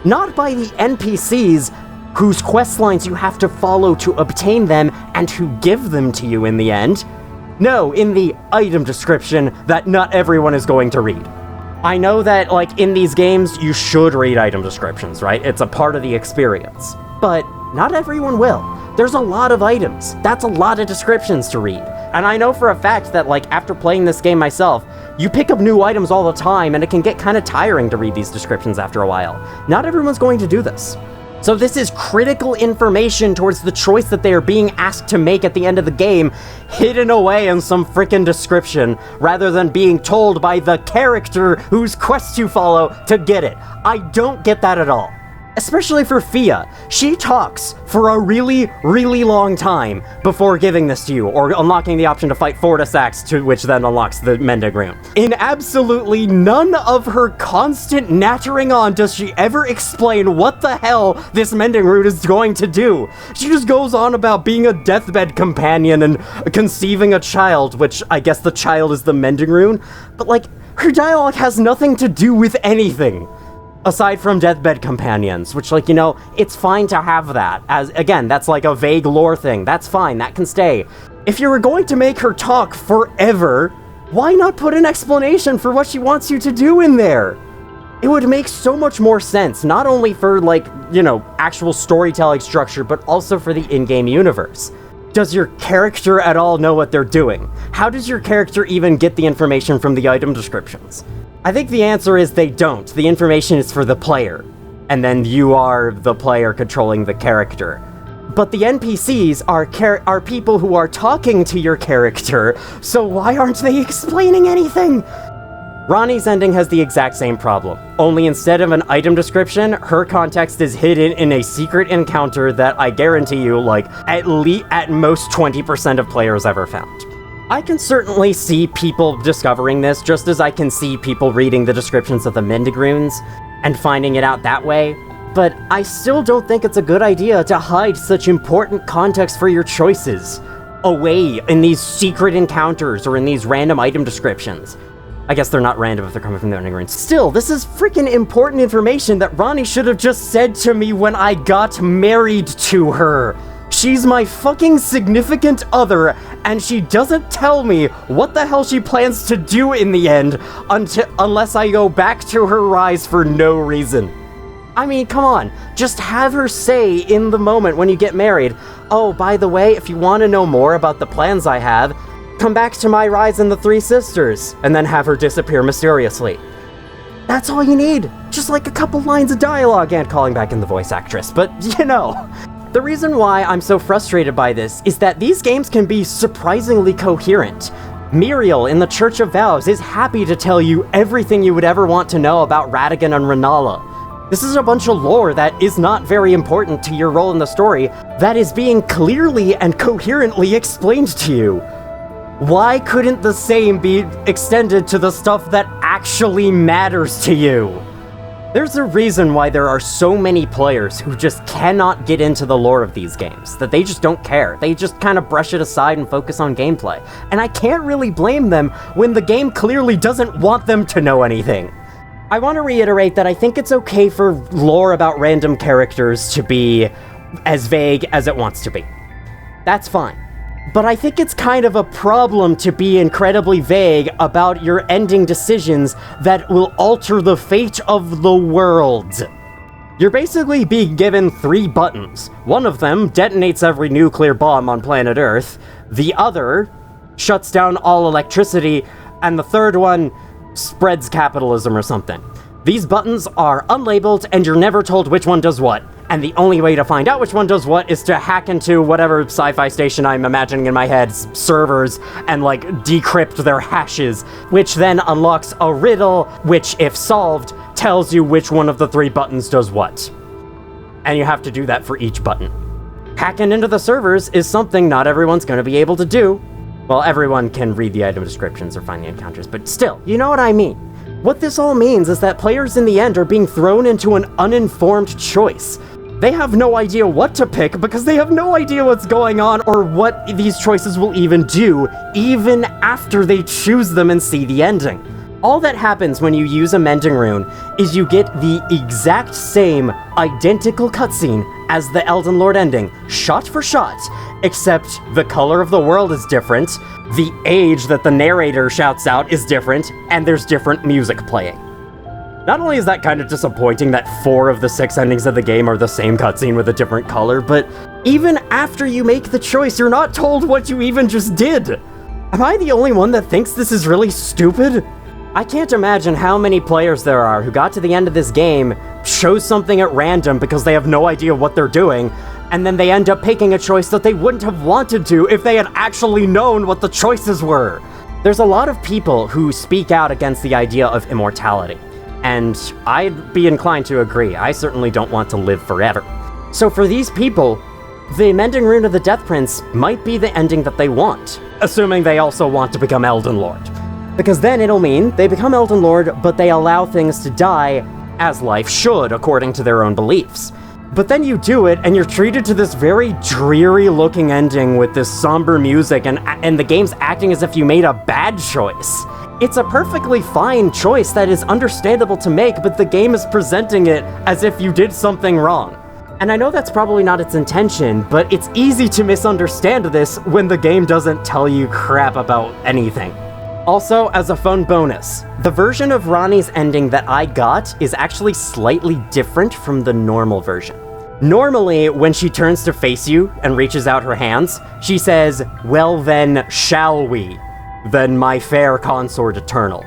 Not by the NPCs whose questlines you have to follow to obtain them and who give them to you in the end. No, in the item description that not everyone is going to read. I know that, in these games, you should read item descriptions, right? It's a part of the experience. But not everyone will. There's a lot of items. That's a lot of descriptions to read. And I know for a fact that, after playing this game myself, you pick up new items all the time, and it can get kind of tiring to read these descriptions after a while. Not everyone's going to do this. So this is critical information towards the choice that they are being asked to make at the end of the game, hidden away in some frickin' description, rather than being told by the character whose quest you follow to get it. I don't get that at all. Especially for Fia. She talks for a really, really long time before giving this to you, or unlocking the option to fight Fortisax, to which then unlocks the mending rune. In absolutely none of her constant nattering on does she ever explain what the hell this mending rune is going to do. She just goes on about being a deathbed companion and conceiving a child, which I guess the child is the mending rune, but her dialogue has nothing to do with anything. Aside from deathbed companions, which, it's fine to have that. As, again, that's a vague lore thing. That's fine, that can stay. If you were going to make her talk forever, why not put an explanation for what she wants you to do in there? It would make so much more sense, not only for, actual storytelling structure, but also for the in-game universe. Does your character at all know what they're doing? How does your character even get the information from the item descriptions? I think the answer is they don't. The information is for the player, and then you are the player controlling the character. But the NPCs are people who are talking to your character, so why aren't they explaining anything? Ranni's ending has the exact same problem, only instead of an item description, her context is hidden in a secret encounter that I guarantee you, like, at most 20% of players ever found. I can certainly see people discovering this, just as I can see people reading the descriptions of the Mending Runes and finding it out that way, but I still don't think it's a good idea to hide such important context for your choices away in these secret encounters or in these random item descriptions. I guess they're not random if they're coming from the Mending Runes. Still, this is freaking important information that Ranni should have just said to me when I got married to her. She's my fucking significant other, and she doesn't tell me what the hell she plans to do in the end unless I go back to her rise for no reason. I mean, come on, just have her say in the moment when you get married, oh, by the way, if you want to know more about the plans I have, come back to my rise in the Three Sisters, and then have her disappear mysteriously. That's all you need, just like a couple lines of dialogue and calling back in the voice actress, but you know. The reason why I'm so frustrated by this is that these games can be surprisingly coherent. Muriel in the Church of Vows is happy to tell you everything you would ever want to know about Radagon and Renala. This is a bunch of lore that is not very important to your role in the story that is being clearly and coherently explained to you. Why couldn't the same be extended to the stuff that actually matters to you? There's a reason why there are so many players who just cannot get into the lore of these games, that they just don't care. They just kind of brush it aside and focus on gameplay. And I can't really blame them when the game clearly doesn't want them to know anything. I want to reiterate that I think it's okay for lore about random characters to be as vague as it wants to be. That's fine. But I think it's kind of a problem to be incredibly vague about your ending decisions that will alter the fate of the world. You're basically being given 3 buttons. One of them detonates every nuclear bomb on planet Earth, the other shuts down all electricity, and the third one spreads capitalism or something. These buttons are unlabeled, and you're never told which one does what. And the only way to find out which one does what is to hack into whatever sci-fi station I'm imagining in my head's servers and, like, decrypt their hashes, which then unlocks a riddle, which, if solved, tells you which one of the 3 buttons does what. And you have to do that for each button. Hacking into the servers is something not everyone's going to be able to do. Well, everyone can read the item descriptions or find the encounters, but still, you know what I mean. What this all means is that players in the end are being thrown into an uninformed choice. They have no idea what to pick because they have no idea what's going on or what these choices will even do, even after they choose them and see the ending. All that happens when you use a Mending Rune is you get the exact same identical cutscene as the Elden Lord ending, shot for shot, except the color of the world is different, the age that the narrator shouts out is different, and there's different music playing. Not only is that kind of disappointing that 4 of the 6 endings of the game are the same cutscene with a different color, but even after you make the choice, you're not told what you even just did. Am I the only one that thinks this is really stupid? I can't imagine how many players there are who got to the end of this game, chose something at random because they have no idea what they're doing, and then they end up picking a choice that they wouldn't have wanted to if they had actually known what the choices were. There's a lot of people who speak out against the idea of immortality, and I'd be inclined to agree. I certainly don't want to live forever. So for these people, the Mending Rune of the Death Prince might be the ending that they want, assuming they also want to become Elden Lord. Because then it'll mean they become Elden Lord, but they allow things to die as life should, according to their own beliefs. But then you do it, and you're treated to this very dreary-looking ending with this somber music, and the game's acting as if you made a bad choice. It's a perfectly fine choice that is understandable to make, but the game is presenting it as if you did something wrong. And I know that's probably not its intention, but it's easy to misunderstand this when the game doesn't tell you crap about anything. Also, as a fun bonus, the version of Ranni's ending that I got is actually slightly different from the normal version. Normally, when she turns to face you and reaches out her hands, she says, "Well then, shall we? Then my fair consort eternal."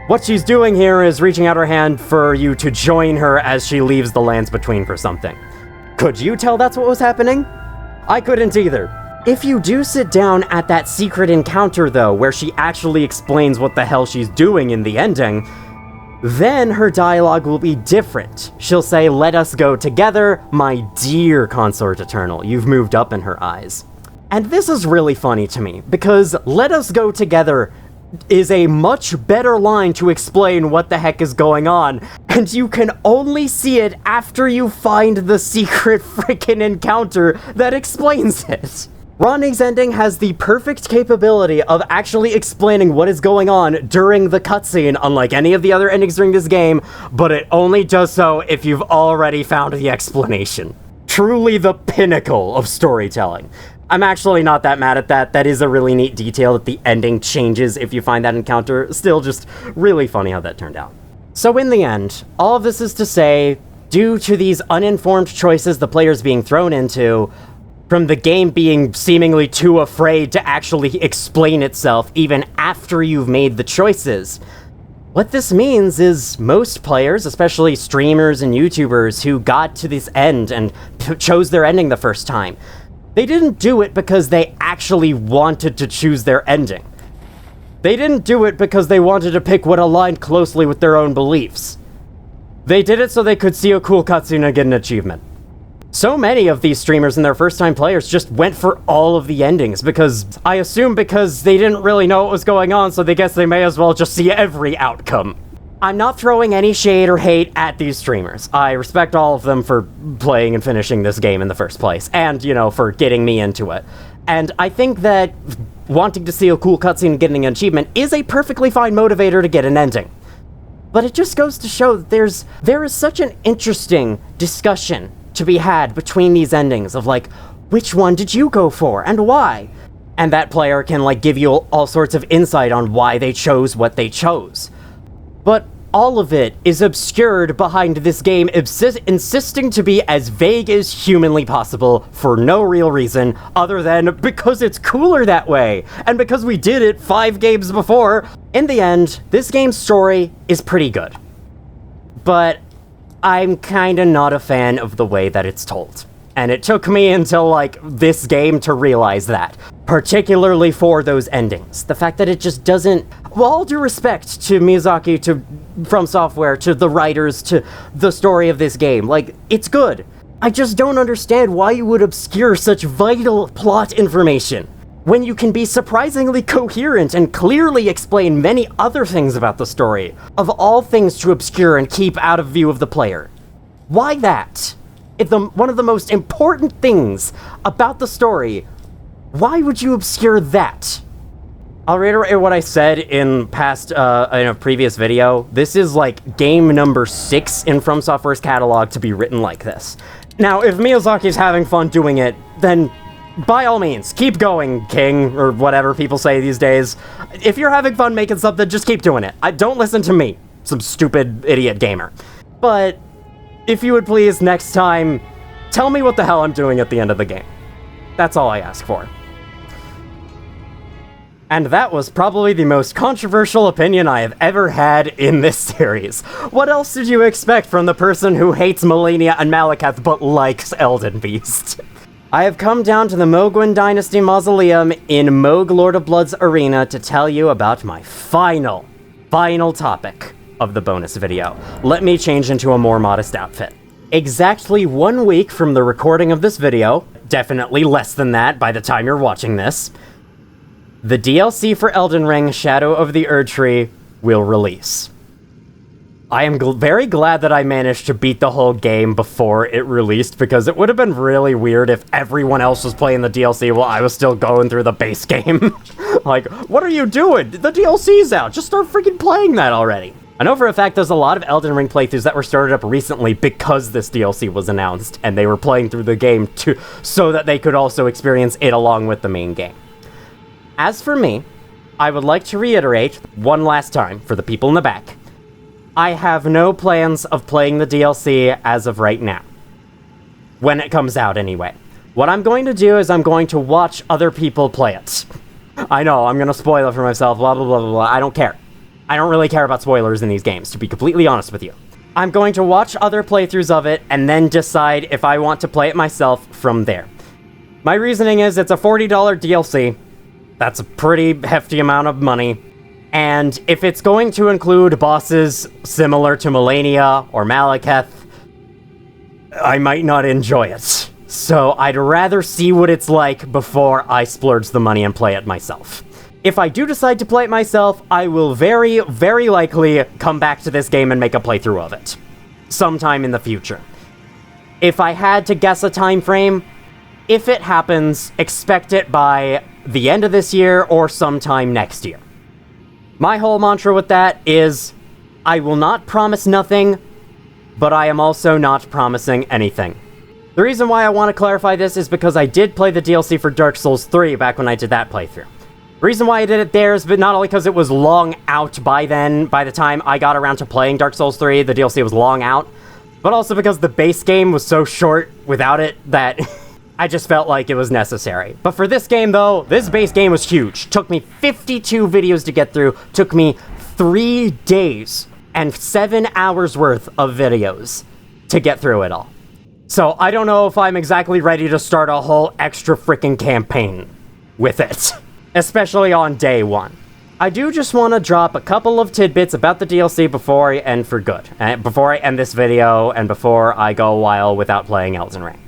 What she's doing here is reaching out her hand for you to join her as she leaves the lands between for something. Could you tell that's what was happening? I couldn't either. If you do sit down at that secret encounter, though, where she actually explains what the hell she's doing in the ending, then her dialogue will be different. She'll say, "Let us go together, my dear consort eternal." You've moved up in her eyes. And this is really funny to me, because "let us go together" is a much better line to explain what the heck is going on, and you can only see it after you find the secret freaking encounter that explains it. Ronnie's ending has the perfect capability of actually explaining what is going on during the cutscene, unlike any of the other endings during this game, but it only does so if you've already found the explanation. Truly the pinnacle of storytelling. I'm actually not that mad at that. That is a really neat detail that the ending changes if you find that encounter. Still just really funny how that turned out. So in the end, all of this is to say, due to these uninformed choices the player's being thrown into, from the game being seemingly too afraid to actually explain itself even after you've made the choices, what this means is most players, especially streamers and YouTubers who got to this end and chose their ending the first time, they didn't do it because they actually wanted to choose their ending. They didn't do it because they wanted to pick what aligned closely with their own beliefs. They did it so they could see a cool cutscene and get an achievement. So many of these streamers and their first-time players just went for all of the endings because they didn't really know what was going on, so they guess they may as well just see every outcome. I'm not throwing any shade or hate at these streamers. I respect all of them for playing and finishing this game in the first place, and, for getting me into it. And I think that wanting to see a cool cutscene and getting an achievement is a perfectly fine motivator to get an ending. But it just goes to show that there is such an interesting discussion to be had between these endings of, which one did you go for, and why? And that player can, give you all sorts of insight on why they chose what they chose. But all of it is obscured behind this game insisting to be as vague as humanly possible for no real reason other than because it's cooler that way, and because we did it 5 games before. In the end, this game's story is pretty good. But I'm kinda not a fan of the way that it's told. And it took me until, this game to realize that. Particularly for those endings. The fact that it just doesn't... Well, all due respect to Miyazaki, to From Software, to the writers, to the story of this game. It's good. I just don't understand why you would obscure such vital plot information when you can be surprisingly coherent and clearly explain many other things about the story, of all things to obscure and keep out of view of the player. Why that? If one of the most important things about the story, why would you obscure that? I'll reiterate what I said in a previous video. This is game number 6 in From Software's catalog to be written like this. Now, if Miyazaki's having fun doing it, then by all means, keep going, King, or whatever people say these days. If you're having fun making something, just keep doing it. Don't listen to me, some stupid idiot gamer. But if you would please, next time, tell me what the hell I'm doing at the end of the game. That's all I ask for. And that was probably the most controversial opinion I have ever had in this series. What else did you expect from the person who hates Malenia and Malekith but likes Elden Beast? I have come down to the Mohgwyn Dynasty Mausoleum in Mohg Lord of Blood's arena to tell you about my final topic of the bonus video. Let me change into a more modest outfit. Exactly 1 week from the recording of this video, definitely less than that by the time you're watching this, the DLC for Elden Ring, Shadow of the Erdtree, will release. I am very glad that I managed to beat the whole game before it released, because it would have been really weird if everyone else was playing the DLC while I was still going through the base game. What are you doing? The DLC's out! Just start freaking playing that already! I know for a fact there's a lot of Elden Ring playthroughs that were started up recently because this DLC was announced, and they were playing through the game so that they could also experience it along with the main game. As for me, I would like to reiterate one last time for the people in the back. I have no plans of playing the DLC as of right now. when it comes out anyway. What I'm going to do is I'm going to watch other people play it. I know, I'm going to spoil it for myself, blah, blah, blah, blah, blah. I don't care. I don't really care about spoilers in these games, to be completely honest with you. I'm going to watch other playthroughs of it and then decide if I want to play it myself from there. My reasoning is it's a $40 DLC. That's a pretty hefty amount of money. And if it's going to include bosses similar to Liurnia or Malekith, I might not enjoy it. So I'd rather see what it's like before I splurge the money and play it myself. If I do decide to play it myself, I will very, very likely come back to this game and make a playthrough of it. Sometime in the future. If I had to guess a time frame, if it happens, expect it by the end of this year or sometime next year. My whole mantra with that is, I will not promise nothing, but I am also not promising anything. The reason why I want to clarify this is because I did play the DLC for Dark Souls 3 back when I did that playthrough. The reason why I did it there is not only because it was long out by then, by the time I got around to playing Dark Souls 3, the DLC was long out, but also because the base game was so short without it that I just felt like it was necessary. But for this game though, this base game was huge. Took me 52 videos to get through, took me 3 days and 7 hours worth of videos to get through it all. So I don't know if I'm exactly ready to start a whole extra freaking campaign with it, especially on day one. I do just want to drop a couple of tidbits about the DLC before I end for good, before I end this video and before I go a while without playing Elden Ring.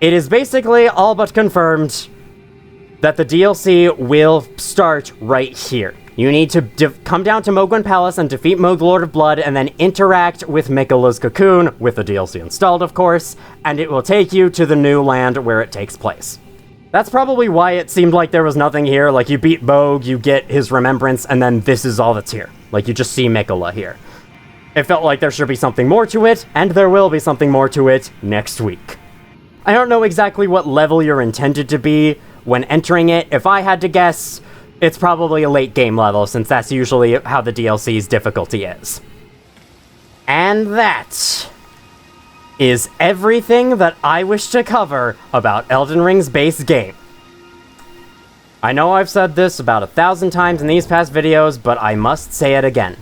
It is basically all but confirmed that the DLC will start right here. You need to come down to Mohgwyn Palace and defeat Mohg Lord of Blood, and then interact with Miquella's Cocoon, with the DLC installed, of course, and it will take you to the new land where it takes place. That's probably why it seemed like there was nothing here. Like, you beat Mohg, you get his remembrance, and then this is all that's here. Like, you just see Miquella here. It felt like there should be something more to it, and there will be something more to it next week. I don't know exactly what level you're intended to be when entering it. If I had to guess, it's probably a late game level, since that's usually how the DLC's difficulty is. And that is everything that I wish to cover about Elden Ring's base game. I know I've said this about 1,000 times in these past videos, but I must say it again.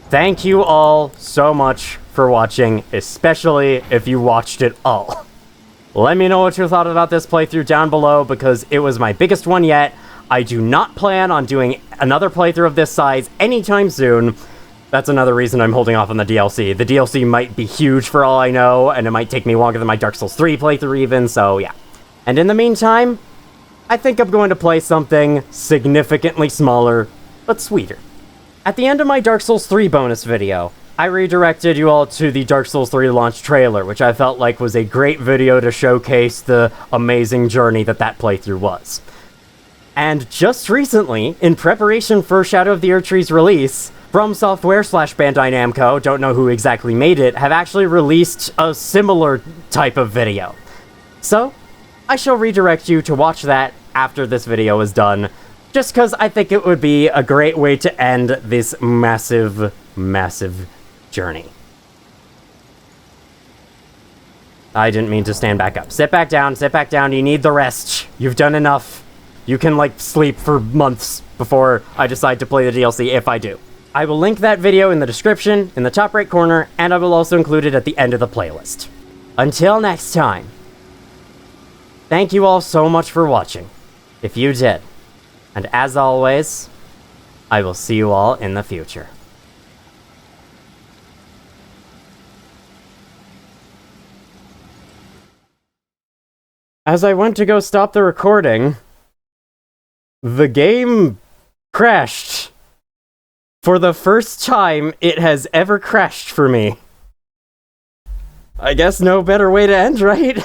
Thank you all so much for watching, especially if you watched it all. Let me know what you thought about this playthrough down below, because it was my biggest one yet. I do not plan on doing another playthrough of this size anytime soon. That's another reason I'm holding off on the DLC. The DLC might be huge for all I know, and it might take me longer than my Dark Souls 3 playthrough even, so yeah. And in the meantime, I think I'm going to play something significantly smaller, but sweeter. At the end of my Dark Souls 3 bonus video, I redirected you all to the Dark Souls 3 launch trailer, which I felt like was a great video to showcase the amazing journey that playthrough was. And just recently, in preparation for Shadow of the Erdtree's release, From Software / Bandai Namco, don't know who exactly made it, have actually released a similar type of video. So, I shall redirect you to watch that after this video is done, just because I think it would be a great way to end this massive, massive journey. I didn't mean to stand back up. Sit back down, you need the rest. You've done enough. You can, like, sleep for months before I decide to play the DLC, if I do. I will link that video in the description, in the top right corner, and I will also include it at the end of the playlist. Until next time, thank you all so much for watching, if you did. And as always, I will see you all in the future. As I went to go stop the recording, the game crashed. For the first time it has ever crashed for me. I guess no better way to end, right?